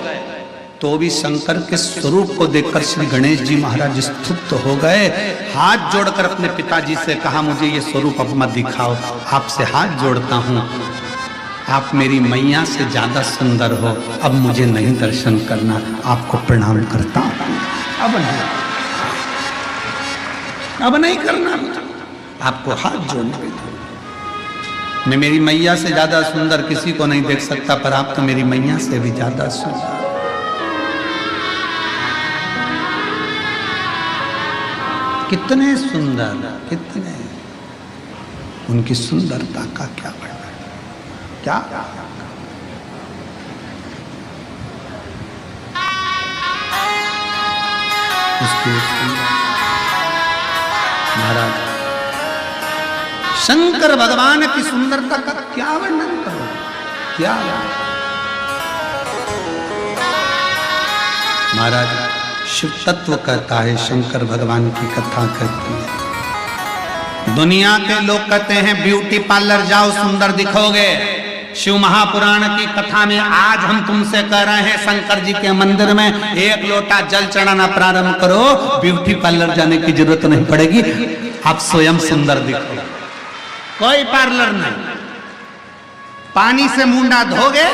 S1: तो भी शंकर के स्वरूप को देखकर श्री गणेश जी महाराज स्तुत हो गए, हाथ जोड़कर अपने पिताजी से कहा, मुझे ये स्वरूप अब मत दिखाओ, आपसे हाथ जोड़ता हूं। आप मेरी मैया से ज्यादा सुंदर हो, अब मुझे नहीं दर्शन करना, आपको प्रणाम करता हूं। अब नहीं करना, आपको हाथ जोड़ने देता। मैं मेरी मैया से ज्यादा सुंदर किसी को नहीं देख सकता, पर आप तो मेरी मैया से भी ज्यादा सुंदर। कितने सुंदर, कितने, उनकी सुंदरता का क्या वर्णन, क्या उसकी महाराज शंकर भगवान की सुंदरता का क्या वर्णन करो, क्या महाराज शिव तत्व कहता है, शंकर भगवान की कथा कहती है। दुनिया के लोग कहते हैं ब्यूटी पार्लर जाओ सुंदर दिखोगे। शिव महापुराण की कथा में आज हम तुमसे कह रहे हैं, शंकर जी के मंदिर में एक लोटा जल चढ़ाना प्रारंभ करो, ब्यूटी पार्लर जाने की जरूरत नहीं पड़ेगी, आप स्वयं सुंदर दिखोगे। कोई पार्लर नहीं, पानी से मुंडा धोगे,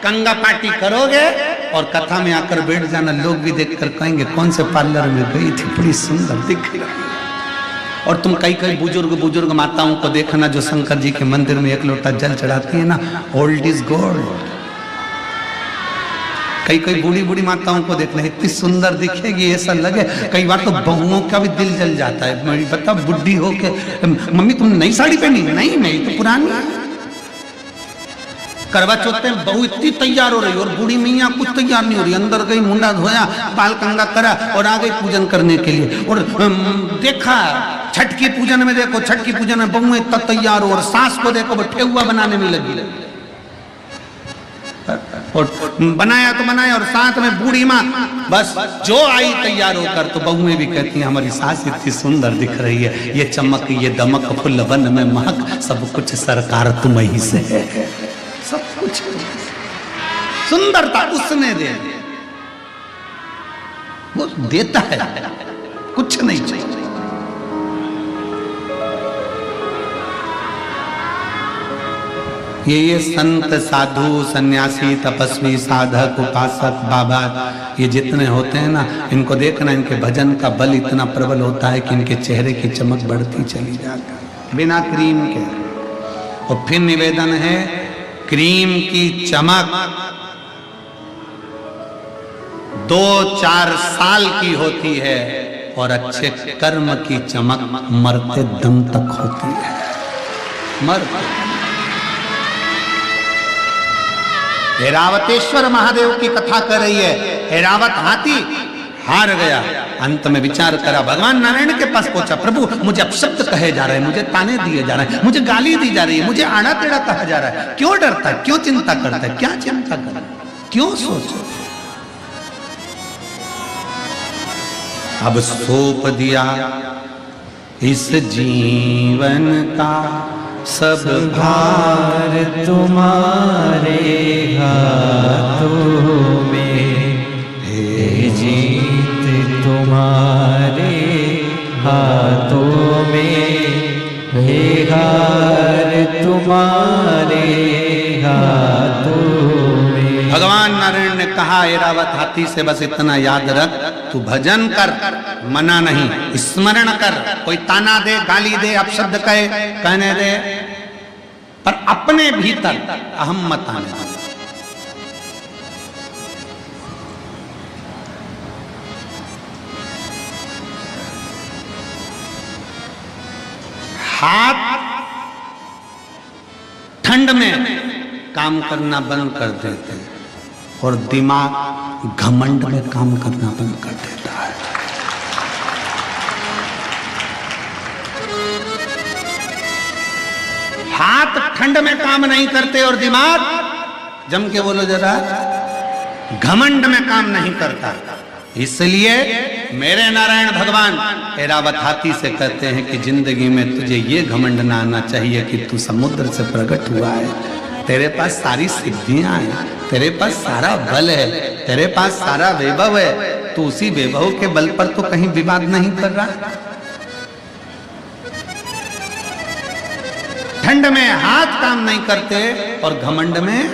S1: कंगा पार्टी करोगे और कथा में आकर बैठ जाना, लोग भी देखकर कहेंगे कौन से पार्लर में गई थी, बड़ी सुंदर दिख रही है। और तुम कई कई बुजुर्ग माताओं को देखना जो शंकर जी के मंदिर में एक लोटा जल चढ़ाती है ना, ओल्ड इज गोल्ड। कई बूढ़ी माताओं को देखना, इतनी सुंदर दिखेगी, ऐसा लगे। कई बार तो बहुओं का भी दिल जल जाता है, मेरी बता बुढ़ी हो के मम्मी तुमने नई साड़ी पहनी, नहीं मैं तो पुरानी है। करवा चौथ में बहू इतनी तैयार हो रही और बूढ़ी मैया कुछ तैयार नहीं हो रही, अंदर गई, मुंडा धोया, बाल कंगा करा और आ गई पूजन करने के लिए। और देखा छठ की पूजन में, देखो छठ की पूजन में बहू इतना तैयार हो और सास को देखो वो ठेकुआ बनाने में लगी, और बनाया तो बनाया और साथ में बूढ़ी माँ बस जो आई तैयार होकर, तो बहुएं भी कहती हैं हमारी सास इतनी सुंदर दिख रही है, ये चमक ये दमक फुल वन में महक, सब कुछ सरकार तुम ही से है, सब कुछ सुंदरता उसने दे, वो देता है, कुछ नहीं चाहिए। ये संत साधु सन्यासी तपस्वी साधक उपासक बाबा ये जितने होते हैं ना, इनको देखना, इनके भजन का बल इतना प्रबल होता है कि इनके चेहरे की चमक बढ़ती चली जाती है बिना क्रीम के। और फिर निवेदन है, क्रीम की चमक 2-4 साल की होती है और अच्छे कर्म की चमक मरते दम तक होती है। ऐरावतेश्वर महादेव की कथा कर रही है। ऐरावत हाथी हार गया, अंत में विचार करा, भगवान नारायण के पास पहुंचा, प्रभु मुझे अपशब्द कहे जा रहे हैं, मुझे ताने दिए जा रहे हैं, मुझे गाली दी जा रही है, मुझे आड़ा टेढ़ा कहा जा रहा है, क्यों डरता है, क्यों चिंता करता है, क्या चिंता कर रहा है, क्यों सोचो। अब सौंप दिया इस जीवन का सब
S2: भार तुम्हारे हाथों में, हे जीत तुम्हारे हाथों में, हे हार तुम्हारे हाथों में।
S1: भगवान नारायण ने कहा ऐरावत हाथी से बस इतना याद रख, तू भजन कर, मना नहीं, स्मरण कर, कोई ताना दे, गाली दे, अपशब्द कहे, कहने दे, पर अपने भीतर अहम मत आने दे। हाथ ठंड में काम करना बंद कर देते और दिमाग घमंड में काम करना बंद कर देता है। हाथ ठंड में काम नहीं करते और दिमाग, जम के बोलो जरा, घमंड में काम नहीं करता। इसलिए मेरे नारायण भगवान ऐरावत हाथी से कहते हैं कि जिंदगी में तुझे ये घमंड ना आना चाहिए कि तू समुद्र से प्रकट हुआ है, तेरे पास सारी सिद्धियां हैं, तेरे पास सारा बल है, तेरे पास सारा वैभव है, तू उसी वैभव के बल पर तो कहीं विवाद नहीं कर रहा। ठंड में हाथ काम नहीं करते और घमंड में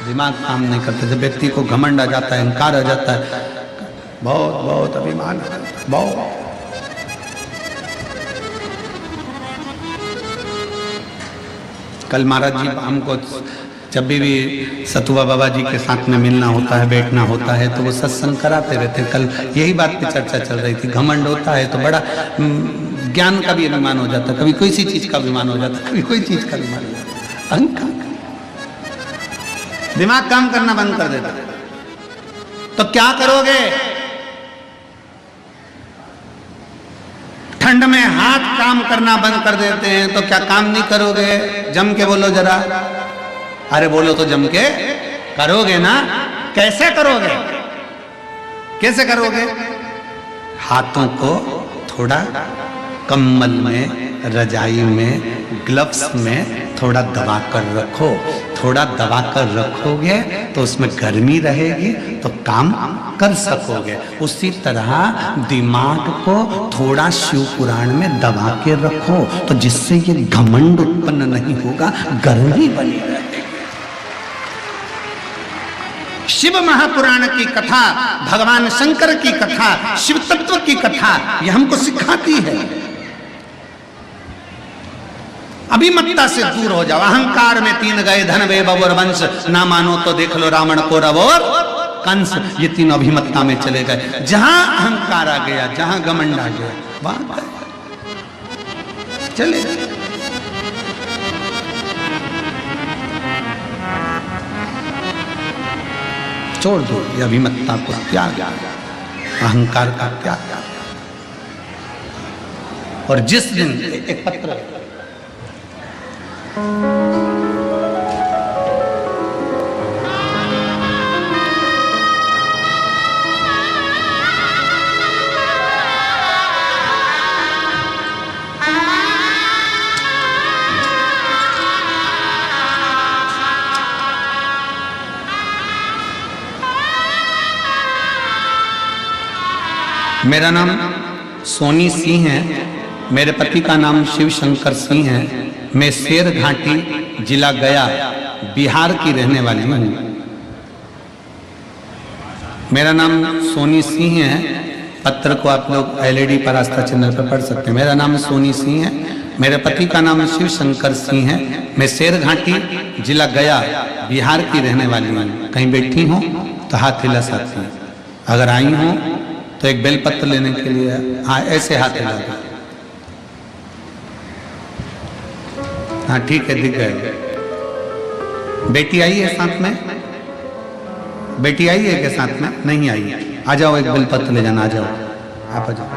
S1: दिमाग काम नहीं करते। जब व्यक्ति को घमंड आ जाता है, अहंकार आ जाता है, बहुत बहुत अभिमान आ जाता है, बहुत। कल महाराज जी हमको जब भी सतुआ बाबा जी के साथ में मिलना होता है, बैठना होता है, तो वो सत्संग कराते रहते। कल यही बात पे चर्चा चल रही थी। घमंड होता है तो बड़ा ज्ञान का भी अभिमान हो जाता है, कभी कोई सी चीज का अभिमान हो जाता है, कभी कोई चीज का अभिमान हो जाता है। अहंकार, दिमाग काम करना बंद कर देता है। तो क्या करोगे? ठंड में हाथ काम करना बंद कर देते हैं तो क्या काम नहीं करोगे? जम के बोलो जरा। अरे बोलो तो जम के करोगे ना। कैसे करोगे? कैसे करोगे? हाथों को थोड़ा कंबल में, रजाई में, ग्लव्स में थोड़ा दबा कर रखो। थोड़ा दबा कर रखोगे तो उसमें गर्मी रहेगी तो काम कर सकोगे। उसी तरह दिमाग को थोड़ा शिव पुराण में दबा के रखो तो जिससे ये घमंड उत्पन्न नहीं होगा, गर्मी बनी रहेगी। शिव महापुराण की कथा, भगवान शंकर की कथा, शिव तत्व की कथा यह हमको सिखाती है। अभिमत्ता से दूर हो जाओ। अहंकार में तीन गए, धन वे बबोर वंश, ना मानो तो देख लो रावण कौरव और कंस। ये तीन अभिमत्ता में चले गए। जहां अहंकार आ गया, जहां घमंड आ गया, वहां चले गए। छोड़ दो ये अभिमत्ता को, त्याग, अहंकार का त्याग। और जिस दिन एक पत्र मेरा नाम सोनी सिंह है, मेरे पति का नाम शिव शंकर सिंह है। मैं शेर घाटी जिला गया बिहार की रहने वाली हूँ। मेरा नाम सोनी सिंह है। पत्र को आप लोग एलईडी पर आस्था चैनल पर पढ़ सकते हैं। मेरा नाम सोनी सिंह है, मेरे पति का नाम शिव शंकर सिंह है। मैं शेर घाटी जिला गया बिहार की रहने वाली हूँ। कहीं बैठी हूँ तो हाथ हिला सकती हैं। अगर आई हूँ तो एक बेलपत्र लेने के लिए हाँ ऐसे हाथ हिला दो। हाँ ठीक है, दिख गए। बेटी आई है साथ में? बेटी आई है के साथ में? नहीं आई। आ जाओ, एक बेलपत्र ले जाना। आ जाओ, आप आ जाओ।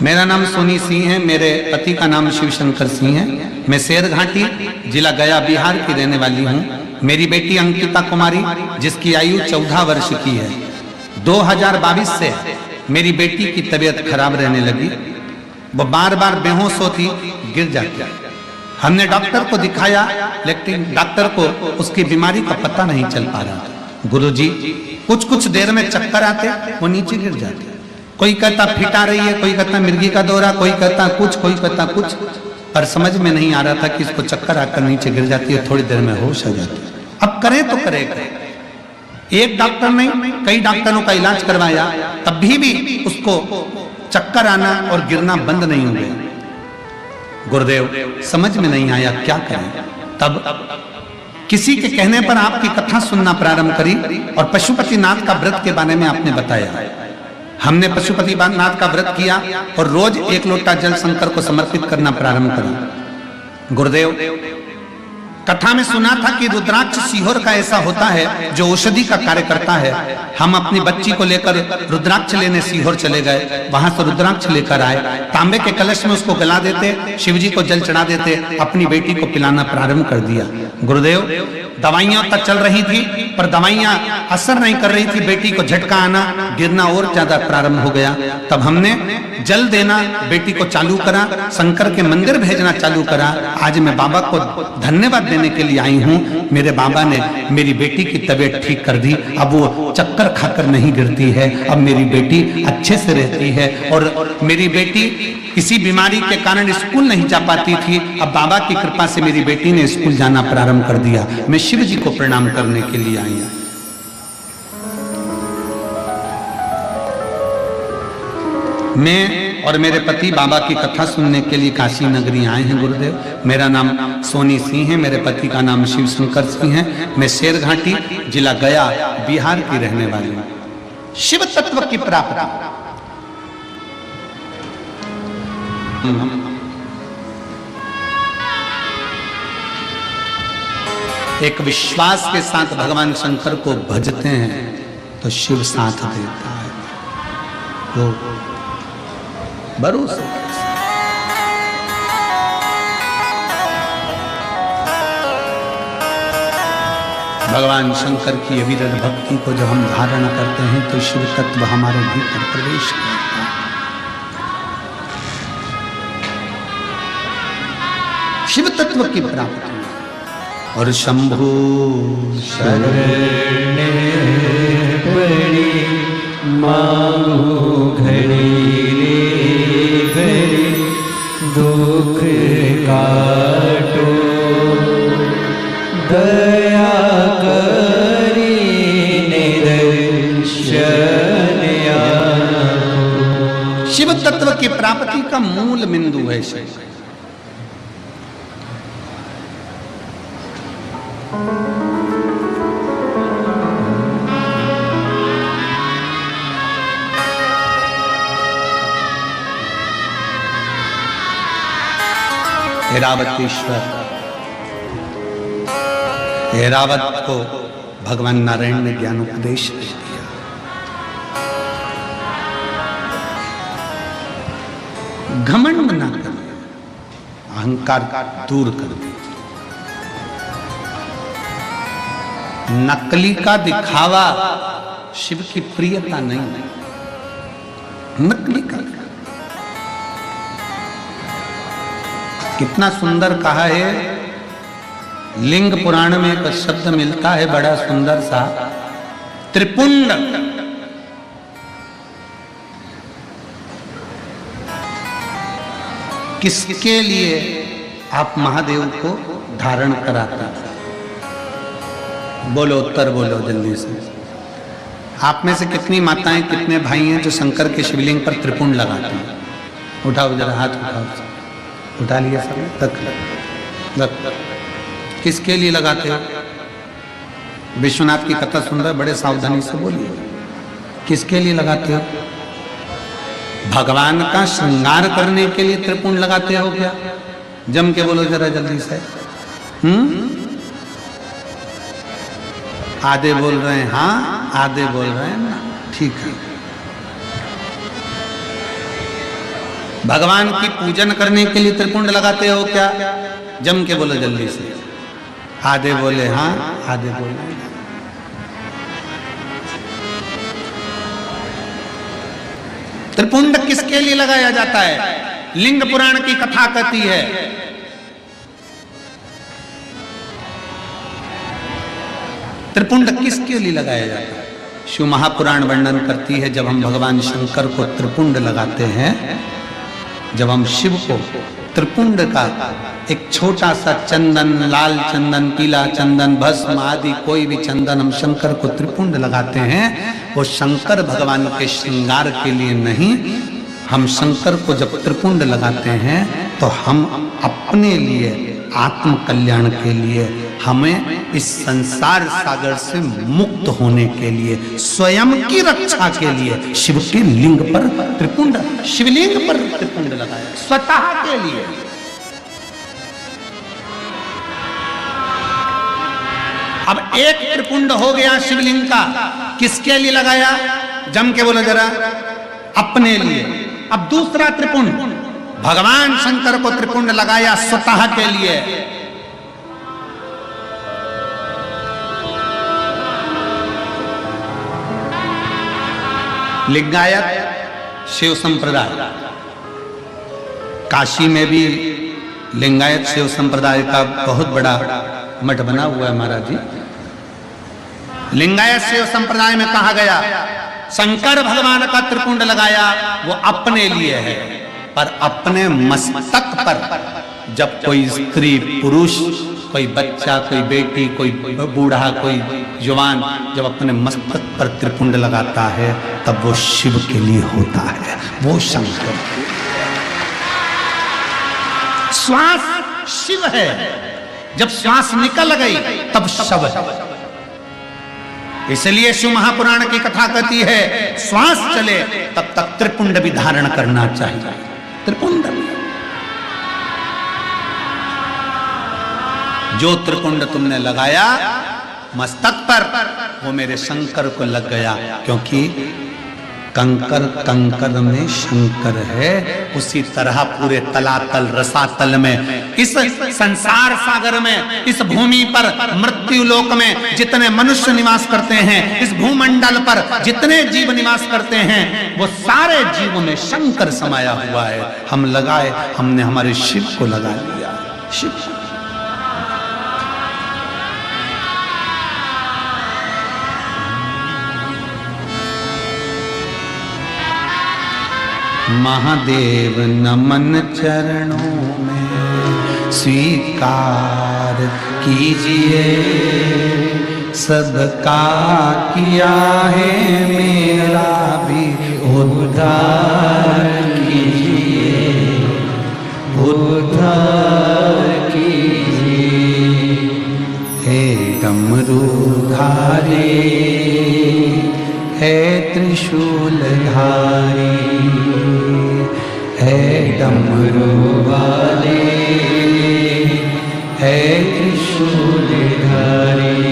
S1: मेरा नाम सोनी सिंह है, मेरे पति का नाम शिव शंकर सिंह है। मैं शेर घाटी जिला गया बिहार की रहने वाली हूँ। मेरी बेटी अंकिता कुमारी, जिसकी आयु 14 वर्ष की है, 2022 से मेरी बेटी की तबीयत खराब रहने लगी। वो बार बार बेहोश होती, गिर जाती। हमने डॉक्टर को दिखाया, लेकिन डॉक्टर को उसकी बीमारी का पता नहीं चल पा रहा। गुरुजी, कुछ कुछ देर में चक्कर आते, वो नीचे गिर जाती। कोई कहता फिट आ रही है, कोई कहता मिर्गी का दौरा, कोई कहता कुछ, कोई कहता कुछ, पर समझ में नहीं आ रहा था कि इसको चक्कर आकर नीचे गिर जाती है, थोड़ी देर में होश आ जाती है। अब करें तो करें। एक डॉक्टर नहीं, कई डॉक्टरों का इलाज करवाया, तब भी उसको चक्कर आना और गिरना बंद नहीं हुए। गुरुदेव, समझ में नहीं आया क्या करें। तब किसी के कहने पर आपकी कथा सुनना प्रारंभ करी और पशुपतिनाथ का व्रत के बारे में आपने बताया। हमने पशुपतिनाथ का व्रत किया और रोज 1 लोटा जल शंकर को समर्पित करना प्रारंभ करा। गुरुदेव, कथा में सुना था कि रुद्राक्ष सीहोर का ऐसा होता है जो औषधि का कार्य करता है। हम अपनी बच्ची को लेकर रुद्राक्ष लेने सीहोर चले गए। वहां से रुद्राक्ष लेकर आए, तांबे के कलश में उसको गला देते, शिवजी को जल चढ़ा देते, अपनी बेटी को पिलाना प्रारंभ कर दिया। गुरुदेव, दवाइयां तक चल रही थी, पर दवाइयां असर नहीं कर रही थी। बेटी को झटका आना, गिरना और ज्यादा प्रारंभ हो गया। तब हमने जल देना बेटी को चालू करा, शंकर के मंदिर भेजना चालू करा। आज मैं बाबा को धन्यवाद देने के लिए आई हूँ। मेरे बाबा ने मेरी बेटी की तबीयत ठीक कर दी। अब वो चक्कर खाकर नहीं गिरती है, अब मेरी बेटी अच्छे से रहती है। और मेरी बेटी किसी बीमारी के कारण स्कूल नहीं जा पाती थी, अब बाबा की कृपा से मेरी बेटी ने स्कूल जाना प्रारंभ कर दिया। मैं शिव जी को प्रणाम करने के लिए आई हूं। मैं और मेरे पति बाबा की कथा सुनने के लिए काशी नगरी आए हैं गुरुदेव। मेरा नाम सोनी सिंह है, मेरे पति का नाम शिव शंकर सिंह है। मैं शेरघाटी जिला गया बिहार की रहने वाली हूं। शिव तत्व की प्राप्ति एक विश्वास के साथ भगवान शंकर को भजते हैं तो शिव साथ देता है। वो भरोसा भगवान शंकर की अविरत भक्ति को जब हम धारण करते हैं तो शिव तत्व हमारे भीतर प्रवेश करता है। शिव तत्व की प्राप्ति और शंभु
S2: शरण बड़ी मांगू घड़ी रे घड़ी, दुख काटो दया करी निदर्शन आपो।
S1: शिव तत्व की प्राप्ति का मूल बिंदु है शिव। ऐरावतेश्वर, ऐरावत को भगवान नारायण ने ज्ञान उपदेश दे दिया। घमंड ना कर, अहंकार दूर कर दे। नकली का दिखावा शिव की प्रियता नहीं, नकली का। कितना सुंदर कहा है, लिंग पुराण में एक शब्द मिलता है बड़ा सुंदर सा, त्रिपुंड। किसके लिए आप महादेव को धारण कराता? बोलो, उत्तर बोलो जल्दी से। आप में से कितनी माताएं कितने भाई हैं जो शंकर के शिवलिंग पर त्रिपुंड लगाते हैं? उठाओ जरा हाथ, उठाओ, उठा लिया सब तक। किसके लिए लगाते हो? विश्वनाथ की कथा सुन रहे, बड़े सावधानी से बोलिए। किसके लिए लगाते हो? भगवान का श्रृंगार करने के लिए त्रिपुंड लगाते हो क्या? जम के बोलो जरा जल्दी से। आधे बोल रहे हैं हाँ, आधे बोल रहे हैं ना। ठीक है। भगवान की पूजन करने के लिए त्रिपुंड लगाते हो क्या? जम के बोलो जल्दी से। आधे बोले हाँ, आधे बोले। त्रिपुंड किसके लिए लगाया जाता है? लिंग पुराण की कथा कहती है त्रिपुंड किसके लिए लगाया जाता है? शिव महापुराण वर्णन करती है, जब हम भगवान शंकर को त्रिपुंड लगाते हैं, जब हम शिव को त्रिपुंड का एक छोटा सा चंदन, लाल चंदन, पीला चंदन, भस्म आदि कोई भी चंदन हम शंकर को त्रिपुंड लगाते हैं, वो शंकर भगवान के श्रृंगार के लिए नहीं। हम शंकर को जब त्रिपुंड लगाते हैं तो हम अपने लिए, आत्म कल्याण के लिए, हमें इस संसार सागर से मुक्त होने के लिए, स्वयं की रक्षा के लिए शिव के लिंग पर त्रिपुंड, शिवलिंग पर त्रिपुंड लगाया, स्वतः के लिए। अब एक त्रिपुंड हो गया शिवलिंग का, किसके लिए लगाया? जम के बोलो जरा। अपने लिए। अब दूसरा त्रिपुंड, भगवान शंकर को त्रिपुंड लगाया स्वतः के लिए। लिंगायत शिव संप्रदाय, काशी में भी लिंगायत शिव संप्रदाय का बहुत बड़ा मठ बना हुआ है महाराज जी। लिंगायत शिव संप्रदाय में कहा गया शंकर भगवान का त्रिपुंड लगाया वो अपने लिए है, पर अपने मस्तक पर जब कोई स्त्री पुरुष, कोई बच्चा, कोई बेटी, कोई बूढ़ा, कोई जवान जब अपने मस्तक पर त्रिपुंड लगाता है तब वो शिव के लिए होता है, वो शंकर। श्वास शिव है, जब श्वास निकल गई तब शव है। इसलिए शिव महापुराण की कथा कहती है श्वास चले तब तक त्रिपुंड भी धारण करना चाहिए। त्रिपुंड, जो त्रिपुंड तुमने लगाया मस्तक पर वो मेरे शंकर को लग गया, क्योंकि कंकर कंकर में शंकर है। उसी तरह पूरे तलातल रसातल में, इस संसार सागर में, इस भूमि पर, मृत्यु लोक में जितने मनुष्य निवास करते हैं, इस भूमंडल पर जितने जीव निवास करते हैं, वो सारे जीवों में शंकर समाया हुआ है। हम लगाए, हमने हमारे शिव को लगा लिया। शिव महादेव नमन चरणों में स्वीकार कीजिए, सबका किया है मेरा भी उद्धार कीजिए, उद्धार कीजिए। हे डमरूधारी, है त्रिशूलधारी, है डमरू वाले, है त्रिशूलधारी।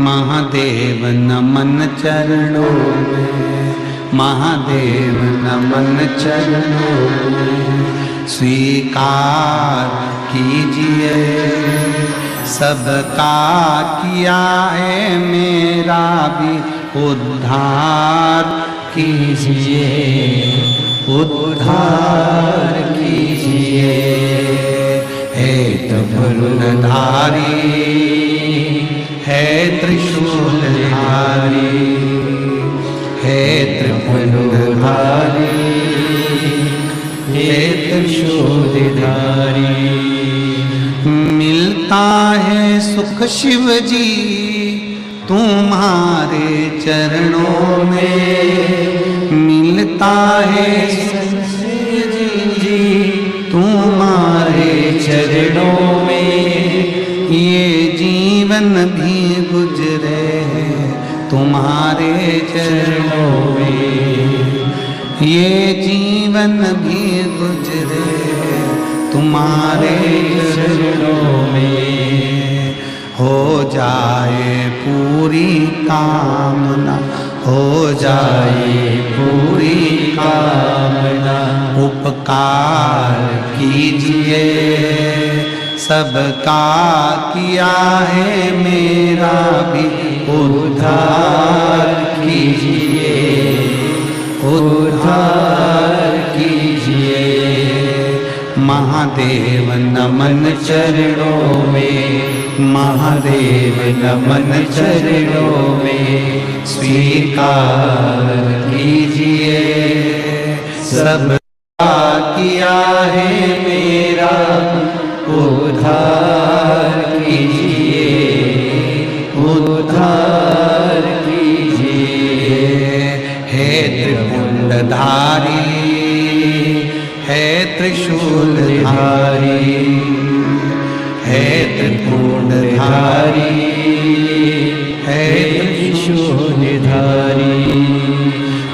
S1: महादेव नमन चरणों में, महादेव नमन चरणों में स्वीकार कीजिए, सबका किया है मेरा भी उद्धार कीजिए, उद्धार कीजिए। हे डमरूधारी, है त्रिशूलधारी, है त्रिपुंडधारी, हे त्रिशूलधारी। मिलता है सुख शिव जी तुम्हारे चरणों में, मिलता है शिव जी तुम्हारे चरणों में। ये जीवन भी गुजरे तुम्हारे चरणों में, ये जीवन भी गुजरे तुम्हारे चरणों में। हो जाए पूरी कामना, हो जाए पूरी कामना। उपकार कीजिए, सबका किया है मेरा भी उद्धार कीजिए, उद्धार कीजिए। महादेव नमन चरणों में, महादेव नमन चरणों में स्वीकार कीजिए, सबका किया है मेरा उद्धार कीजिए, उद्धार कीजिए। हे त्रिपुंडधारी, है त्रिशूलधारी, है त्रिपुंडधारी, है त्रिशूलधारी।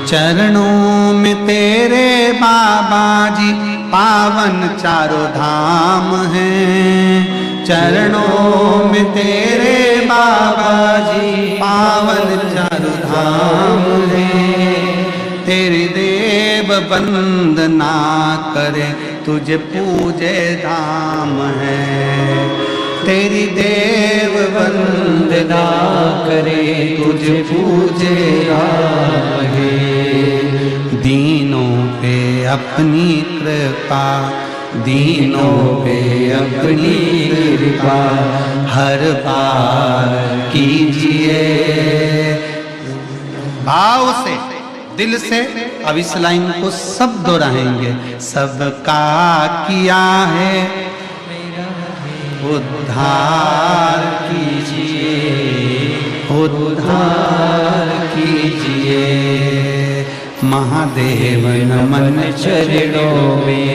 S1: चरणों में तेरे बाबा जी पावन चारों धाम हैं, चरणों में तेरे बाबा जी पावन चारों धाम हैं। तेरी देव वंदना करे तुझे पूजे धाम है, तेरी देव वंदना करे तुझे पूजे धाम पे अपनी कृपा,
S2: दीनों पे अपनी कृपा
S1: हर बार कीजिए। भाव से, दिल से। अब इस लाइन को सब दोहराएंगे। सबका किया है उद्धार कीजिए, उद्धार कीजिए। महादेव नमन
S2: चरणों में,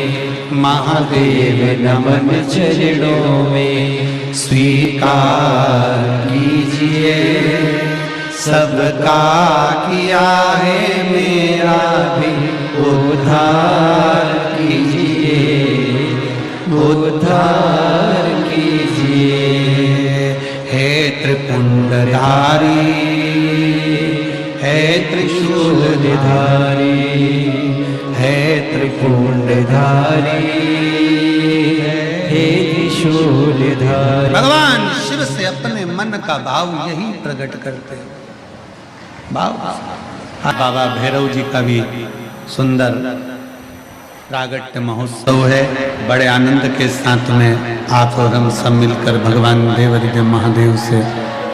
S1: महादेव
S2: नमन चरणों में
S1: स्वीकार कीजिए। सबका किया है मेरा भी उद्धार कीजिए, उद्धार कीजिए। हे त्रिपुंडधारी, हे त्रिशूलधारी, हे त्रिपुंडधारी,
S2: हे त्रिशूलधारी।
S1: भगवान शिव से अपने मन का भाव यही प्रकट करते हैं। भाव बाबा भैरव जी का भी सुंदर प्रागट्य महोत्सव है। बड़े आनंद के साथ में आप और हम सब मिलकर भगवान देवरिदेव महादेव से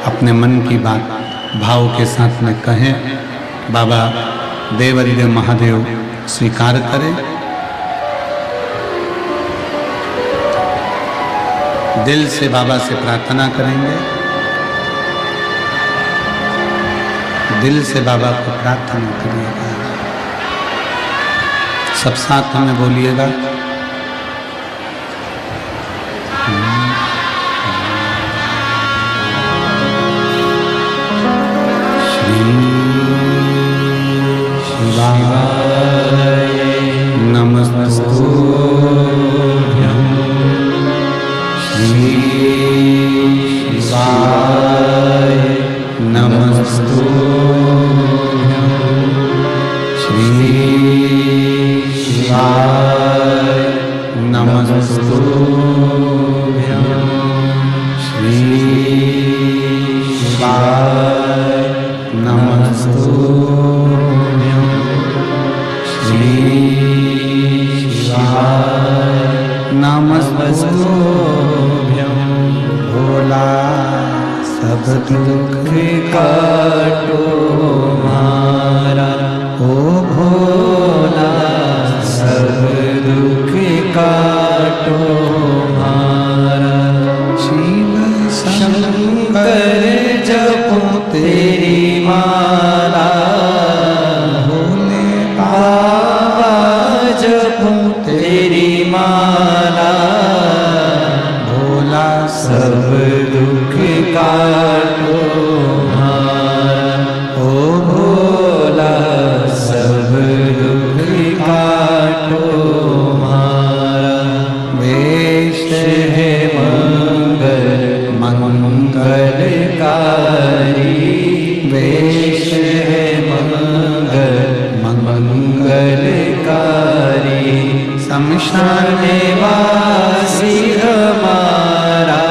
S1: अपने मन की बात भाव के साथ में कहें। बाबा देवरिदेव महादेव स्वीकार करें। दिल से बाबा से प्रार्थना करेंगे, दिल से बाबा को प्रार्थना करिएगा। सब साथ में बोलिएगा। श्री शिवाय नमस्तुभ्यं, श्री शिवाय नमस्तुभ्यं, श्री शिवाय नमस्तुभ्यं, श्री शिवाय नमस्तुभ्यं, श्री शिवाय नमस्तुभ्यं। भोला सब दुख
S2: काटो मारा,
S1: ओ भोला
S2: सब दुख काटो मारा।
S1: शिव
S2: शंकर जपो तेरी माला,
S1: भोले
S2: बाबा जपो तेरी माला।
S1: भोला
S2: सब दुख काटो मारा, ओ भोला सब दुख काटो मारा।
S1: वेश
S2: है मंगल मंगलकारी, वेश है मंगल मंगलकारी।
S1: शमशान
S2: वासी हमारा,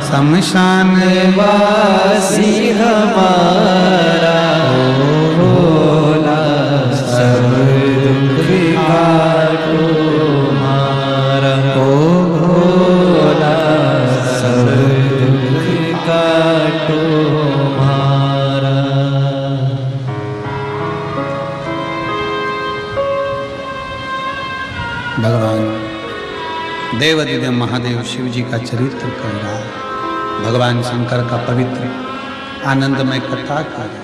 S1: शमशान
S2: वासी हमारा। ओ भोला सब दुख काटो मारा, ओ भोला सब दुख काटो मारा।
S1: भगवान देवदिव्य महादेव शिव जी का चरित्र कर रहा है। भगवान शंकर का पवित्र आनंदमय कथा कर रहा है।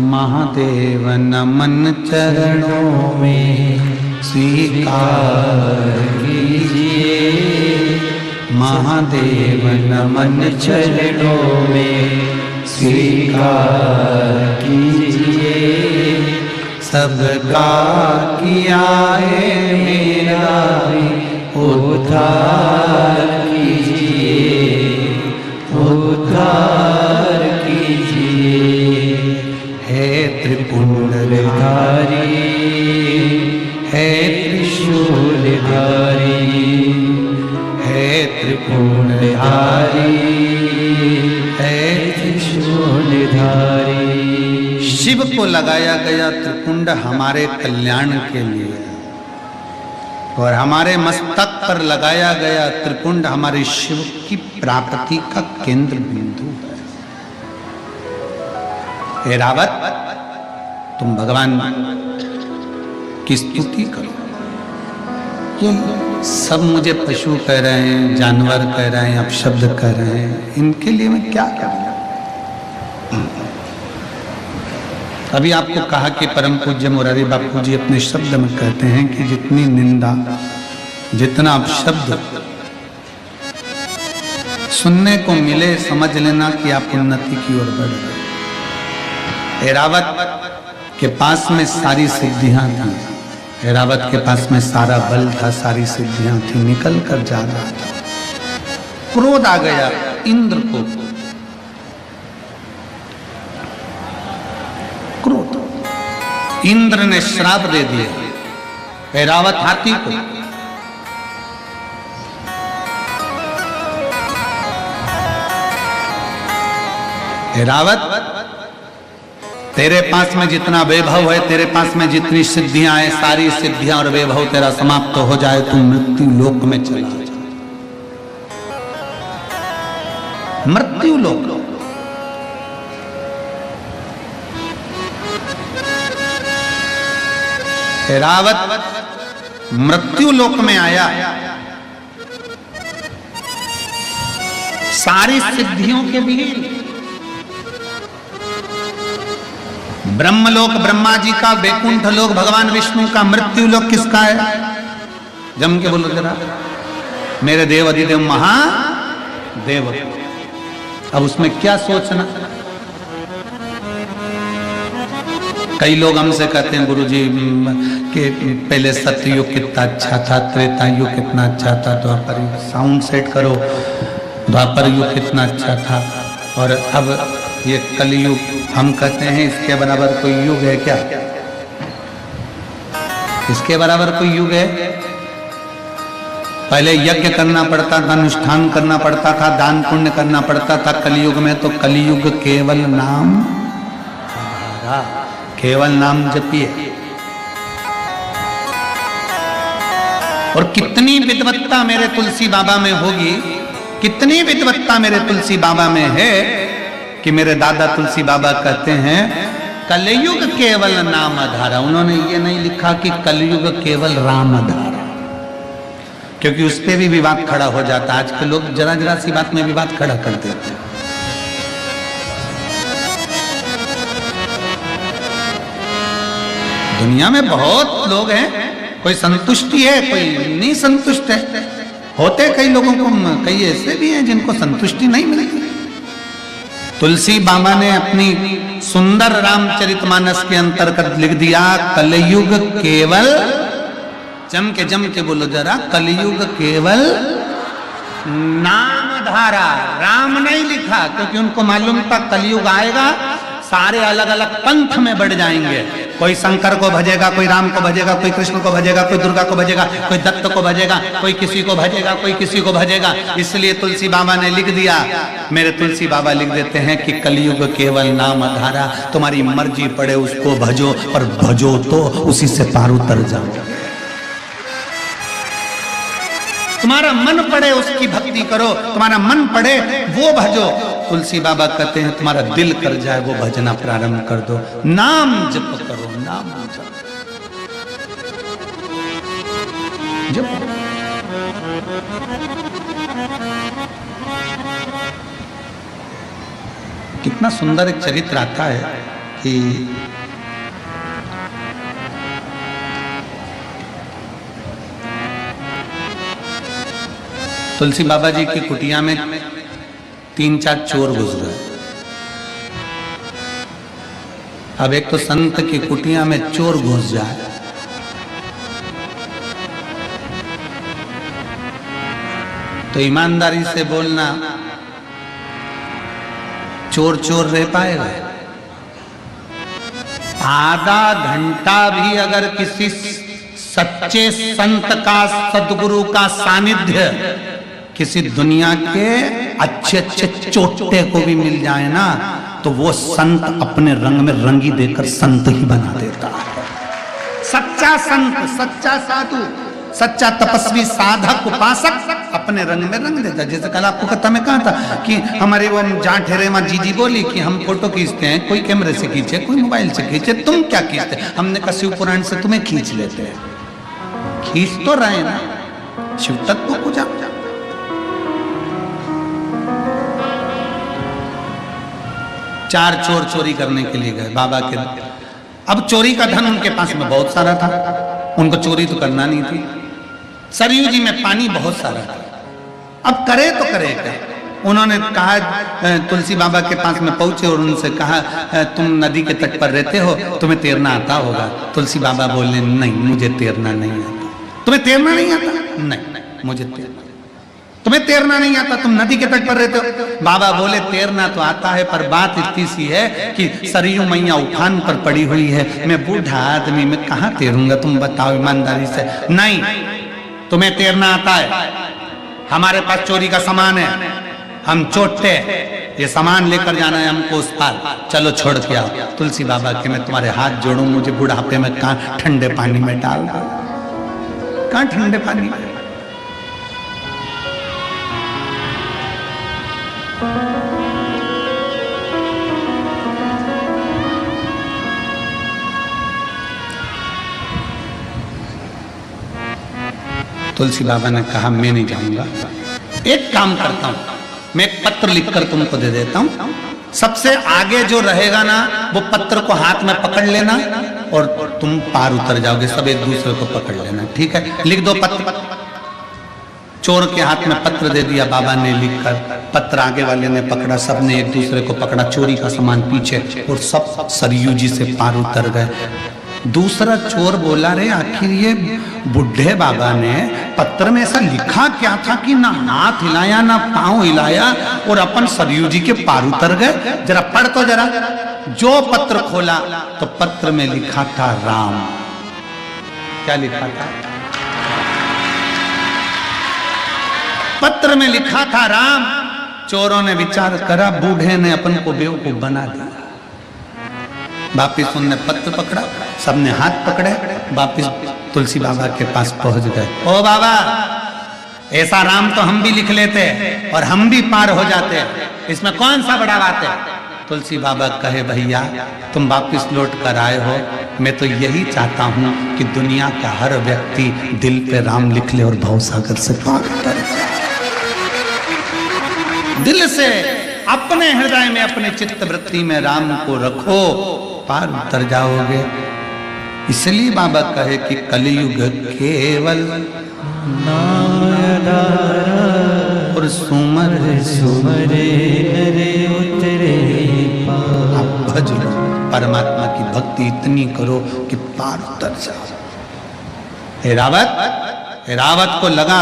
S1: महादेव नमन चरणों में स्वीकार कीजिए, महादेव नमन
S2: चरणों में स्वीकार कीजिए।
S1: सबका किया है मेरा भी
S2: उद्धार कीजिए, उद्धार कीजिए।
S1: हे त्रिपुंडधारी,
S2: हे त्रिशूलधारी,
S1: हे त्रिपुंडधारी,
S2: निधारी।
S1: शिव को लगाया गया त्रिपुंड हमारे कल्याण के लिए, और हमारे मस्तक पर लगाया गया त्रिपुंड हमारे शिव की प्राप्ति का केंद्र बिंदु है। हे रावत, तुम भगवान की स्तुति करो। ये सब मुझे पशु कह रहे हैं, जानवर कह रहे हैं, अपशब्द कह रहे हैं, इनके लिए मैं क्या करूं? अभी आपको कहा कि परम पूज्य मुरारी बापू जी अपने शब्द में कहते हैं कि जितनी निंदा, जितना अपशब्द सुनने को मिले, समझ लेना कि आप उन्नति की ओर बढ़ रहे। एरावत के पास में सारी सिद्धियां थी, एरावत के पास में सारा बल था, सारी सिद्धियां थी, निकल कर जा रहा था। क्रोध आ गया इंद्र को, क्रोध। इंद्र ने श्राप दे दिया एरावत हाथी को। एरावत, तेरे पास में जितना वैभव है, तेरे पास में जितनी सिद्धियां हैं, सारी सिद्धियां और वैभव तेरा समाप्त हो जाए, तू मृत्यु लोक में चला जा। मृत्यु लोक। एरावत मृत्यु लोक में आया, सारी सिद्धियों के बीच ब्रह्मलोक ब्रह्मा जी का, वैकुंठ लोक भगवान विष्णु का, मृत्यु लोक किसका है? जम के बोलो जरा। मेरे देव अधिदेव महादेव। अब उसमें क्या सोचना? कई लोग हमसे कहते हैं गुरुजी कि पहले सतयुग कितना अच्छा था, त्रेता युग कितना अच्छा था, द्वापर युग, साउंड सेट करो, द्वापर युग कितना अच्छा था, और अब ये कलयुग। हम कहते हैं इसके बराबर कोई युग है क्या? इसके बराबर कोई युग है? पहले यज्ञ करना पड़ता था, अनुष्ठान करना पड़ता था, दान पुण्य करना पड़ता था। कलयुग में तो कलयुग केवल नाम, केवल नाम जपिए। और कितनी विद्वत्ता मेरे तुलसी बाबा में होगी, कितनी विद्वत्ता मेरे तुलसी बाबा में है कि मेरे दादा तुलसी बाबा कहते हैं कलयुग केवल नाम आधारा। उन्होंने ये नहीं लिखा कि कलयुग केवल राम आधारा, क्योंकि उस पर भी विवाद खड़ा हो जाता। आज के लोग जरा जरा सी बात में विवाद खड़ा कर देते हैं। दुनिया में बहुत लोग हैं, कोई संतुष्टि है, कोई नहीं संतुष्ट है। होते कई लोगों को, कई ऐसे भी हैं जिनको संतुष्टि नहीं मिलती। तुलसी बाबा ने अपनी सुंदर रामचरितमानस के अंतर्गत लिख दिया कलयुग केवल, जम के बोलो जरा, कलयुग केवल नाम धारा। राम नहीं लिखा, क्योंकि उनको मालूम था कलयुग आएगा, सारे अलग अलग पंथ में बढ़ जाएंगे। कोई शंकर को भजेगा, कोई राम को भजेगा, कोई कृष्ण को भजेगा, कोई दुर्गा को भजेगा, कोई दत्त को भजेगा, कोई किसी को भजेगा, कोई किसी को भजेगा। इसलिए तुलसी बाबा ने लिख दिया, मेरे तुलसी बाबा लिख देते हैं कि कलयुग केवल नाम आधारा। तुम्हारी मर्जी पड़े उसको भजो, पर भजो तो उसी से पार उतर जाओ। तुम्हारा मन पड़े उसकी भक्ति करो, तुम्हारा मन पड़े वो भजो। तुलसी बाबा कहते हैं तुम्हारा दिल कर जाए वो भजना प्रारंभ कर दो, नाम जप करो, नाम जप। कितना सुंदर एक चरित्र आता है कि तुलसी बाबा जी की कुटिया में 3-4 चोर घुस गए। अब एक तो संत की कुटिया में चोर घुस जाए, तो ईमानदारी से बोलना, चोर चोर रह पाएगा? आधा घंटा भी अगर किसी सच्चे संत का, सदगुरु का सानिध्य किसी दुनिया के अच्छे अच्छे चोटे को भी मिल जाए ना, तो वो संत अपने रंग में रंगी देकर संत ही बना देता है। सच्चा संत, सच्चा साधु, सच्चा तपस्वी, साधक, उपासक अपने रंग में रंग देता। जैसे कल आपको कथा में कहा था कि हमारे वो जहाँ ठहरे वहां जीजी बोली कि हम फोटो खींचते हैं, कोई कैमरे से खींचे, कोई मोबाइल से खींचे, तुम क्या खींचते? हमने कहा शिव पुराण से तुम्हें खींच लेते हैं। खींच तो रहे ना, शिव तत्व को जा। चार चोर चोरी करने के लिए गए बाबा के। अब चोरी का धन उनके पास में बहुत सारा था, उनको चोरी तो करना नहीं थी। सरयू जी में पानी बहुत सारा था, अब करे तो करे क्या? उन्होंने कहा, तुलसी बाबा के पास में पहुंचे और उनसे कहा, तुम नदी के तट पर रहते हो, तुम्हें तैरना आता होगा। तुलसी बाबा बोले, नहीं मुझे तैरना नहीं आता। तुम्हें तैरना नहीं आता? नहीं मुझे तैरना। तुम्हें तैरना नहीं आता, तुम नदी के तट पर रहते हो। बाबा बोले, तैरना तो आता है, पर बात इतनी सी है कि सरयू मैया उफान पर पड़ी हुई है, मैं बूढ़ा आदमी, मैं कहाँ तैरूंगा? तुम बताओ ईमानदारी से। नहीं, तुम्हें तैरना आता है, हमारे पास चोरी का सामान है, हम चोटते, ये सामान लेकर जाना है हमको उस पार, चलो छोड़ के आओ। तुलसी बाबा के, मैं तुम्हारे हाथ जोड़ूं, मुझे बुढ़ापे में कहाँ ठंडे पानी में डाल दो, कहाँ ठंडे पानी में। तुलसी बाबा ने कहा, मैं नहीं जाऊंगा, एक काम करता हूं, मैं एक पत्र लिखकर तुमको दे देता हूं, सबसे आगे जो रहेगा ना वो पत्र को हाथ में पकड़ लेना और तुम पार उतर जाओगे, सब एक दूसरे को पकड़ लेना, ठीक है? लिख दो पत्र। चोर के हाथ में पत्र दे दिया बाबा ने लिखकर, पत्र आगे वाले ने पकड़ा, सबने एक दूसरे को पकड़ा, चोरी का सामान पीछे, और सब सरयू जी से पार उतर गए। दूसरा चोर बोला, रे आखिर ये बुढ़े बाबा ने पत्र में ऐसा लिखा क्या था कि ना हाथ हिलाया ना पांव हिलाया और अपन सरयू जी के पार उतर गए? जरा पढ़ तो जरा। जो पत्र खोला तो पत्र में लिखा था राम। क्या लिखा था? पत्र में लिखा था राम। चोरों ने विचार करा, बूढ़े ने अपन को बेवकूफ बना दिया। वापिस उनने पत्र पकड़ा, सबने हाथ पकड़े, वापिस तुलसी बाबा के पास पहुंच गए। ओ बाबा, ऐसा राम तो हम भी लिख लेते और हम भी पार हो जाते, इसमें कौन सा बड़ा बात है? तुलसी बाबा कहे, भैया तुम वापिस लौट कर आए हो, मैं तो यही चाहता हूं कि दुनिया का हर व्यक्ति दिल पे राम लिख ले और भवसागर से पार उतर जाए। दिल से अपने हृदय में, अपने चित्त वृत्ति में राम को रखो, पार उतर जाओगे। इसलिए बाबा कहे कि कलयुग केवल
S2: नाम आधारा
S1: और सुमर
S2: सुमरे नरे उतरे पार।
S1: आप भज लो, परमात्मा की भक्ति इतनी करो कि पार उतर जाओ। ऐरावत को लगा,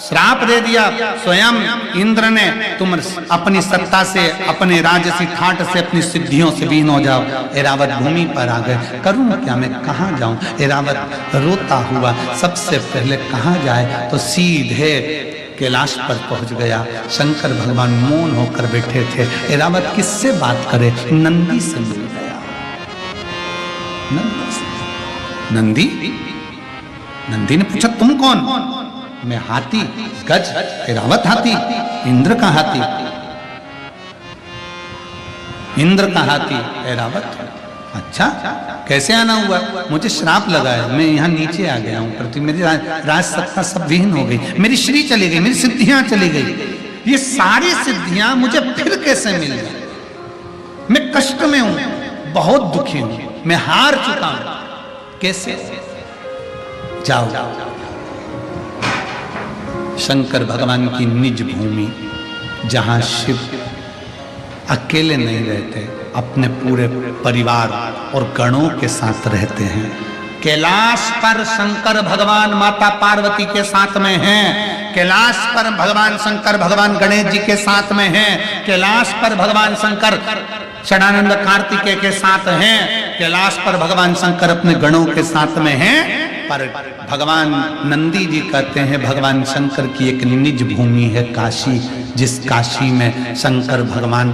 S1: श्राप दे दिया स्वयं इंद्र ने, तुम अपनी सत्ता से, अपने राजसी ठाट से, अपनी सिद्धियों से बीन हो जाओ। ऐरावत भूमि पर आ गए, करूं क्या मैं, कहां जाऊं? ऐरावत रोता हुआ सबसे पहले कहां जाए तो सीधे कैलाश पर पहुंच गया। शंकर भगवान मौन होकर बैठे थे। ऐरावत किससे बात करे? नंदी से मिल गया। नंदी ने पूछा, तुम कौन? मैं हाथी, गज, ऐरावत हाथी, इंद्र का हाथी। इंद्र का हाथी ऐरावत। अच्छा, कैसे आना हुआ? मुझे श्राप लगा है, मैं यहाँ नीचे आ गया हूँ पृथ्वी, मेरी राज सत्ता सब विहीन हो गई, मेरी श्री चली गई, मेरी सिद्धियां चली गई। ये सारी सिद्धियां मुझे फिर कैसे मिल गई? मैं कष्ट में हूं, बहुत दुखी हूं, मैं हार चुका हूं, कैसे? जाओ शंकर भगवान की निज भूमि, जहां शिव अकेले नहीं रहते, अपने पूरे परिवार और गणों के साथ रहते हैं। कैलाश पर शंकर भगवान माता पार्वती के साथ में हैं। कैलाश पर भगवान शंकर भगवान गणेश जी के साथ में हैं। कैलाश पर भगवान शंकर षडानंद कार्तिकेय के साथ हैं। कैलाश पर भगवान शंकर अपने गणों के साथ में हैं। पर भगवान नंदी जी कहते हैं भगवान शंकर की एक निज भूमि है काशी, जिस काशी में शंकर भगवान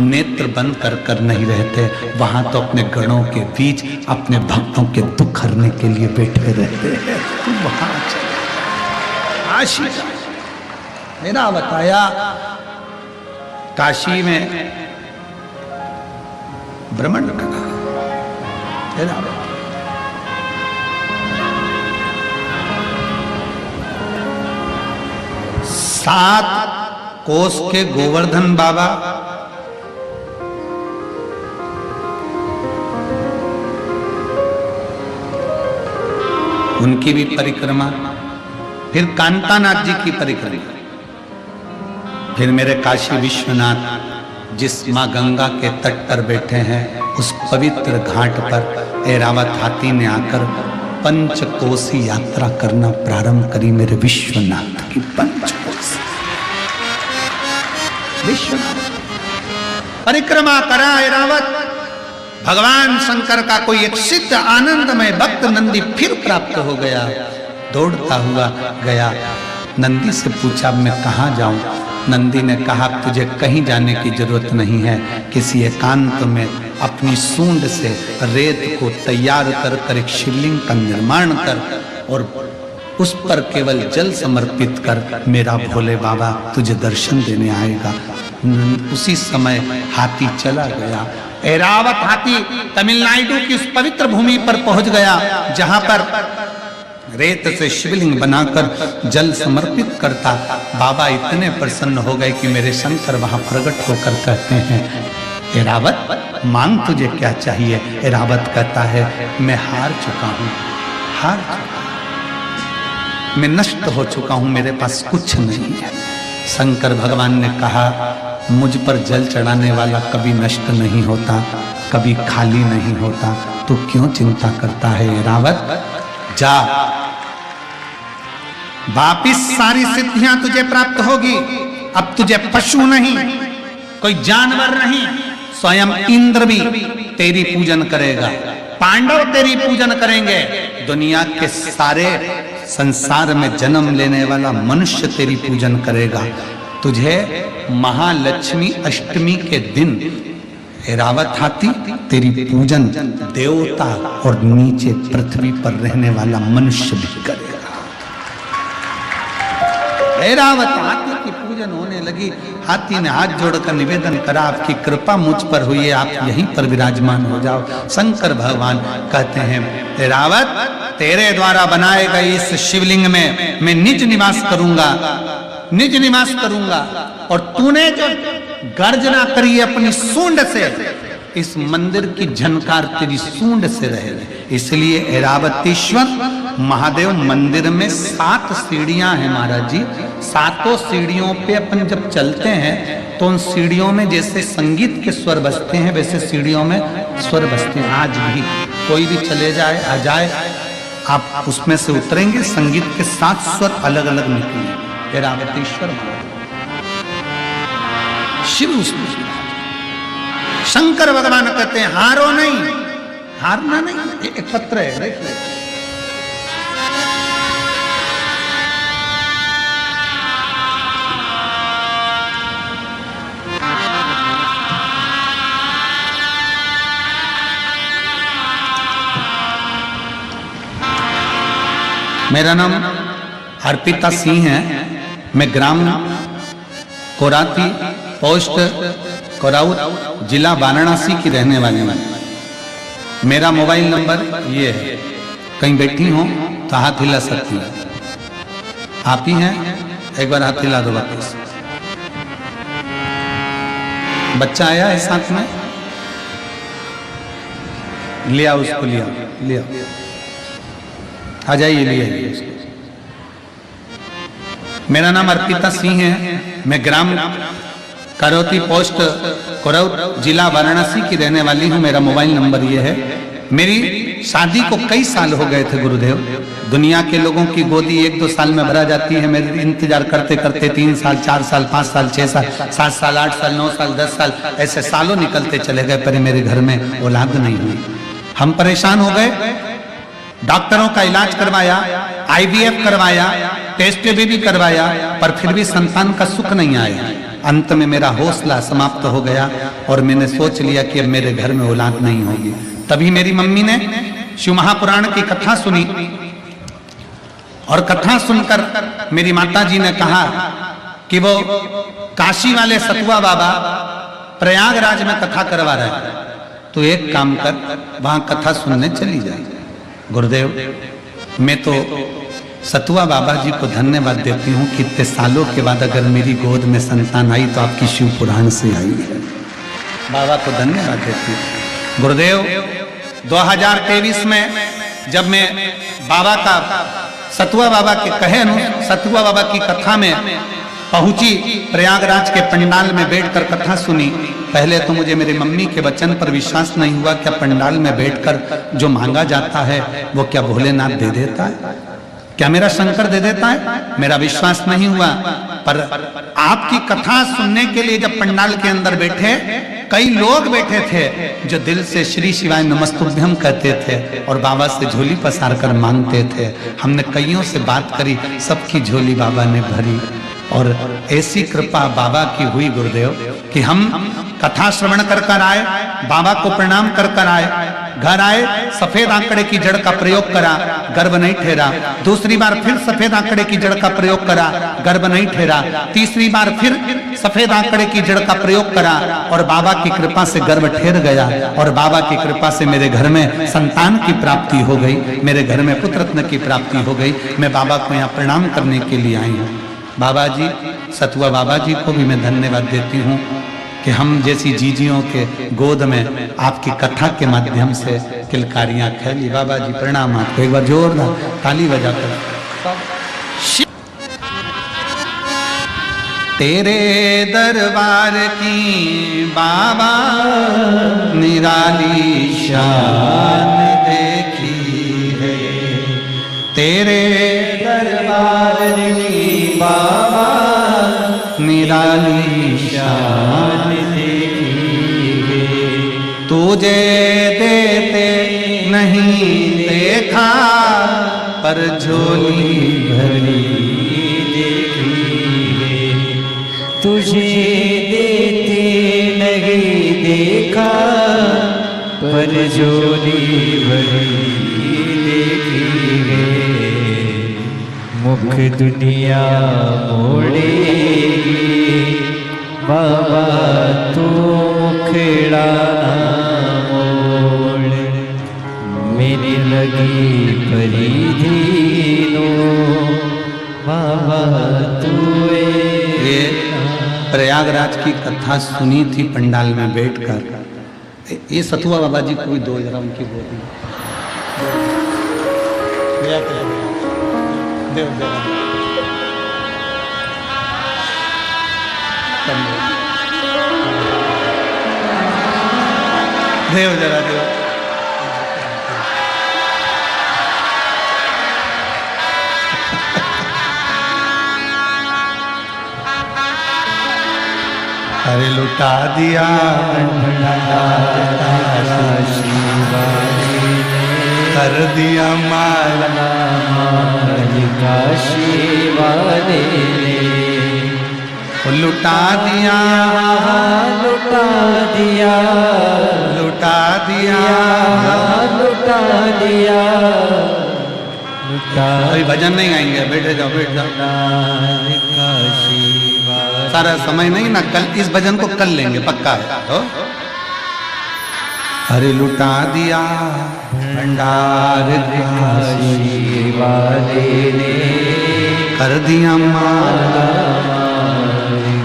S1: नेत्र बंद कर कर नहीं रहते, वहां तो अपने गणों के बीच अपने भक्तों के दुख हरने के लिए बैठे रहते हैं। वहां काशी मेरा बताया, काशी में भ्रमण करा। 7 कोस के गोवर्धन बाबा, उनकी भी परिक्रमा, फिर कांतानाथ जी की परिक्रमा, फिर मेरे काशी विश्वनाथ जिस मां गंगा के तट पर बैठे हैं, उस पवित्र घाट पर ऐरावत हाथी ने आकर पंचकोसी यात्रा करना प्रारंभ करी। मेरे विश्वनाथ की पंचकोसी विश्वनाथ परिक्रमा करा ऐरावत। भगवान शंकर का कोई एक सिद्ध आनंदमय भक्त नंदी फिर प्राप्त हो गया, दौड़ता हुआ गया। नंदी से पूछा मैं कहाँ जाऊं? नंदी ने कहा तुझे कहीं जाने की जरूरत नहीं है, किसी एकांत में अपनी सूंड से रेत को तैयार कर कर एक शिवलिंग का निर्माण कर और उस पर केवल जल समर्पित कर, मेरा भोले बाबा तुझे दर्शन देने आएगा। उसी समय हाथी चला गया। ऐरावत हाथी तमिलनाडु की उस पवित्र भूमि पर पहुंच गया जहां पर रेत से शिवलिंग बनाकर जल समर्पित करता। बाबा इतने प्रसन्न हो गए कि मेरे शंकर वहां प्रकट होकर कहते हैं ऐरावत मांग तुझे क्या चाहिए? ऐरावत कहता है मैं हार चुका हूं, हार चुका हूं, मैं नष्ट हो चुका हूं, मेरे पास कुछ नहीं है। शंकर भगवान ने कहा मुझ पर जल चढ़ाने वाला कभी नष्ट नहीं होता, कभी खाली नहीं होता, तू क्यों चिंता करता है? ऐरावत जा, वापिस सारी सिद्धियां तुझे प्राप्त होगी। अब तुझे पशु नहीं, कोई जानवर नहीं, स्वयं इंद्र भी तेरी पूजन करेगा, पांडव तेरी पूजन करेंगे, दुनिया के सारे संसार में जन्म लेने वाला मनुष्य तेरी पूजन करेगा। तुझे महालक्ष्मी अष्टमी के दिन ऐरावत हाथी तेरी पूजन देवता और नीचे पृथ्वी पर रहने वाला मनुष्य भी करेगा। ऐरावत हाथी की पूजन होने लगी। हाथी ने हाथ जोड़कर निवेदन करा आपकी कृपा मुझ पर हुई है, आप यहीं पर विराजमान हो जाओ। शंकर भगवान कहते हैं ऐरावत तेरे द्वारा बनाए गए इस शिवलिंग में मैं निज निवास करूंगा, निज निवास करूंगा, और तूने जो गर्जना करी अपनी सूंड से, इस मंदिर की झनकार तेरी सूंड से रहेगी। इसलिए ऐरावतेश्वर महादेव मंदिर में 7 सीढ़ियां हैं महाराज जी। 7 सीढ़ियों पे अपन जब चलते हैं तो उन सीढ़ियों में जैसे संगीत के स्वर बजते हैं वैसे सीढ़ियों में स्वर बजते हैं। आज भी कोई भी चले जाए आ जाए, आप उसमें से उतरेंगे, संगीत के 7 स्वर अलग अलग निकलेंगे। ऐरावतेश्वर शिव उसमें, शंकर भगवान कहते हैं हारो नहीं, हारना नहीं। एक पत्र है, देख ले। मेरा नाम अर्पिता सिंह है, मैं ग्राम कोराती, पोस्ट कोराउत, जिला वाराणसी की रहने वाली हूँ। मेरा मोबाइल नंबर ये है, कहीं बैठी हो तो हाथ हिला सकती है। आप ही हैं, एक बार हाथ हिला दो वापस। बच्चा आया है साथ में, लिया उसको, लिया लिया, आ जाइए, लिया उसको। मेरा नाम अर्पिता सिंह है, मैं ग्राम करौती, पोस्ट कोराउत, जिला वाराणसी की रहने वाली हूँ। मेरा मोबाइल नंबर ये है। मेरी शादी को कई साल हो गए थे गुरुदेव। दुनिया के लोगों की गोदी 1-2 साल में भरा जाती है, मेरे इंतजार करते करते 3 साल, 4 साल, 5 साल, 6 साल, 7 साल, 8 साल, 9 साल, 10 साल, ऐसे सालों निकलते चले गए, पर मेरे घर में औलाद नहीं हुई। हम परेशान हो गए, डॉक्टरों का इलाज करवाया, IVF करवाया, टेस्ट भी करवाया, पर फिर भी संतान का सुख नहीं आया। अंत में मेरा हौसला समाप्त हो गया और मैंने सोच लिया कि अब मेरे घर में औलाद नहीं होगी। तभी मेरी मम्मी ने शिव महापुराण की कथा सुनी और कथा सुनकर मेरी माता जी ने कहा कि वो काशी वाले सतुआ बाबा प्रयागराज में कथा करवा रहे हैं, तो एक काम कर वहां कथा सुनने चली जाए। गुरुदेव, मैं तो सतुआ बाबा जी को धन्यवाद देती हूँ कि इतने सालों के बाद अगर मेरी गोद में संतान आई तो आपकी शिव पुराण से आई है। बाबा को धन्यवाद देती हूँ। गुरुदेव, 2023 में जब मैं बाबा का सतुआ बाबा के कहे सतुआ बाबा की कथा में पहुंची, प्रयागराज के पंडाल में बैठकर कथा सुनी, पहले तो मुझे मेरी मम्मी के वचन पर विश्वास नहीं हुआ। क्या पंडाल में बैठकर जो मांगा जाता है वो क्या भोलेनाथ दे देता है? क्या मेरा शंकर दे देता है? मेरा विश्वास नहीं हुआ। पर आपकी कथा सुनने के लिए जब पंडाल के अंदर बैठे, कई लोग बैठे थे जो दिल से श्री शिवाय नमस्तुभ्यम कहते थे और बाबा से झोली पसार कर मांगते थे। हमने कईयों से बात करी, सबकी झोली बाबा ने भरी और ऐसी कृपा बाबा की हुई गुरुदेव कि हम कथा श्रवण कर आए, बाबा को प्रणाम कर आए, घर आए, सफेद आंकड़े की जड़ का प्रयोग करा, गर्भ नहीं ठहरा। दूसरी बार फिर सफेद आंकड़े की जड़ का प्रयोग करा, गर्भ नहीं ठहरा। तीसरी बार फिर सफेद आंकड़े की जड़ का प्रयोग करा और बाबा की कृपा से गर्भ ठहर गया और बाबा की कृपा से मेरे घर में संतान की प्राप्ति हो गई, मेरे घर में पुत्र रत्न की प्राप्ति हो गई। मैं बाबा को यहाँ प्रणाम करने के लिए आई हूँ। बाबा जी, सतुआ बाबा जी को भी मैं धन्यवाद देती हूँ कि हम जैसी जीजियों के गोद में आपकी कथा के माध्यम से किलकारियां खेली। बाबा जी प्रणाम आपको, एक बार जोरदार ताली बजाकर। तेरे दरबार की बाबा निराली शान देखी है, तेरे दरबार की बाबा निराली शान देखी है। तुझे देते नहीं देखा पर झोली भरी देखी है।
S2: तुझे देते नहीं देखा पर झोली भरी देखी है। मुख दुनिया मोड़ेगी बाबा, तू मुखड़ा मोड़। मेरी लगी परिधीनो बाबा तू।
S1: ये प्रयागराज की कथा सुनी थी पंडाल में बैठकर। ये सतुआ बाबा जी को भी दो जरा उनकी गोदी देव देव जरा देव। अरे लुटा दिया कर दिया माला
S2: काशी वाले ने
S1: लुटा दिया
S2: लुटा दिया
S1: लुटा दिया
S2: लुटा दिया लुटा।
S1: अभी भजन नहीं गाएंगे, बैठे जाओ बैठ जाओ।
S2: काशी वाले
S1: सारा समय नहीं ना, कल इस भजन को कल लेंगे पक्का है। हो? अरे लुटा दिया भंडार
S2: काशी वाले ने
S1: कर दिया माला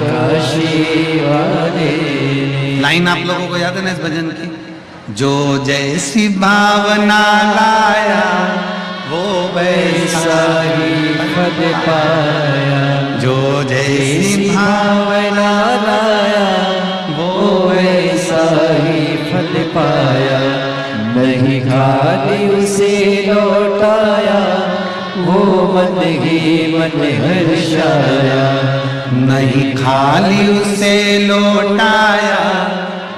S2: काशी वाले ने।
S1: लाइन आप लोगों को याद है ना इस भजन की? जो जैसी भावना लाया वो वैसा ही
S2: फल पाया।
S1: जो जैसी भावना
S2: लाया वो वैसा ही फल पाया। नहीं खाली उसे लौटाया वो मन ही मन हर्षाया।
S1: नहीं खाली उसे लौटाया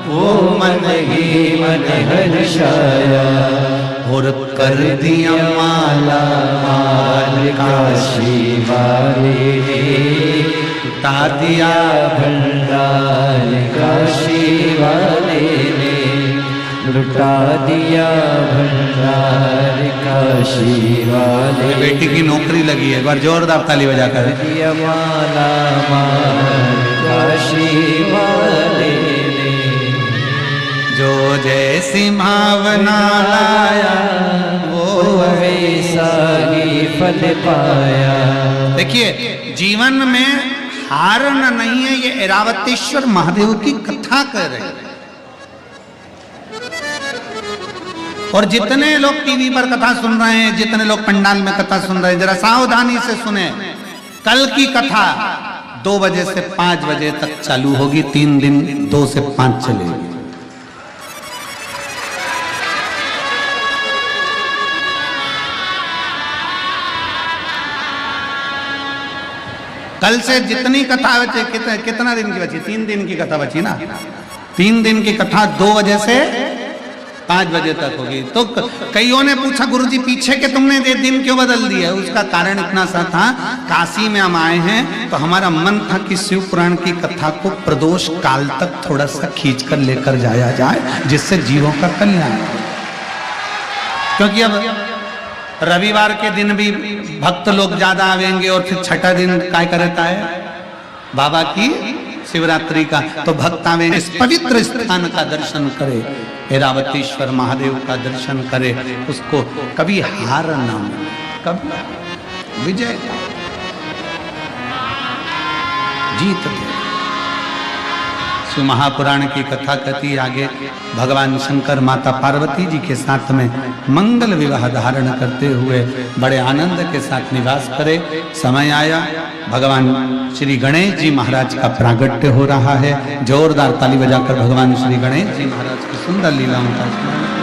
S1: वो मन
S2: ही मन हर्षाया।
S1: और कर दिया माला
S2: माल काशी वाले ने
S1: लुटा दिया
S2: भंडार काशी वाले ने, लुटा दिया भंडार काशी वाले।
S1: बेटी की नौकरी लगी है, एक बार जोरदार ताली बजा कर।
S2: दिया माला माल काशी वाले ने,
S1: जो जैसी भावना लाया वो
S2: वैसा ही फल पाया।
S1: देखिए, जीवन में हारना नहीं है, ये ऐरावतेश्वर महादेव की कथा कर रहे हैं। और जितने लोग टीवी पर कथा सुन रहे हैं, जितने लोग पंडाल में कथा सुन रहे हैं, जरा सावधानी से सुने। कल की कथा 2 बजे से 5 बजे तक चालू होगी, 3 दिन 2 से 5 चलेगी। कल से जितनी कथा बची, कितना दिन की बची? 3 दिन की कथा बची ना। 3 दिन की कथा 2 बजे से 5 बजे तक होगी। तो कईयों ने पूछा, गुरुजी पीछे के तुमने ये दिन क्यों बदल दिया? उसका कारण इतना सा था, काशी में हम आए हैं तो हमारा मन था कि शिव पुराण की कथा को प्रदोष काल तक थोड़ा सा खींच कर लेकर जाया जाए, जिससे जीवों का कल्याण हो। क्योंकि अब रविवार के दिन भी भक्त लोग ज्यादा आवेंगे, और फिर छठा दिन क्या करता है बाबा की शिवरात्रि का, तो भक्त आवेंगे, इस पवित्र स्थान का दर्शन करे, ऐरावतेश्वर महादेव का दर्शन करे, उसको कभी हार ना मिले, कभी विजय जीत दे। शिव महापुराण की कथा कहती आगे, भगवान शंकर माता पार्वती जी के साथ में मंगल विवाह धारण करते हुए बड़े आनंद के साथ निवास करे। समय आया, भगवान श्री गणेश जी महाराज का प्रागट्य हो रहा है। जोरदार ताली बजाकर भगवान श्री गणेश जी महाराज की सुंदर लीलाओं का स्मरण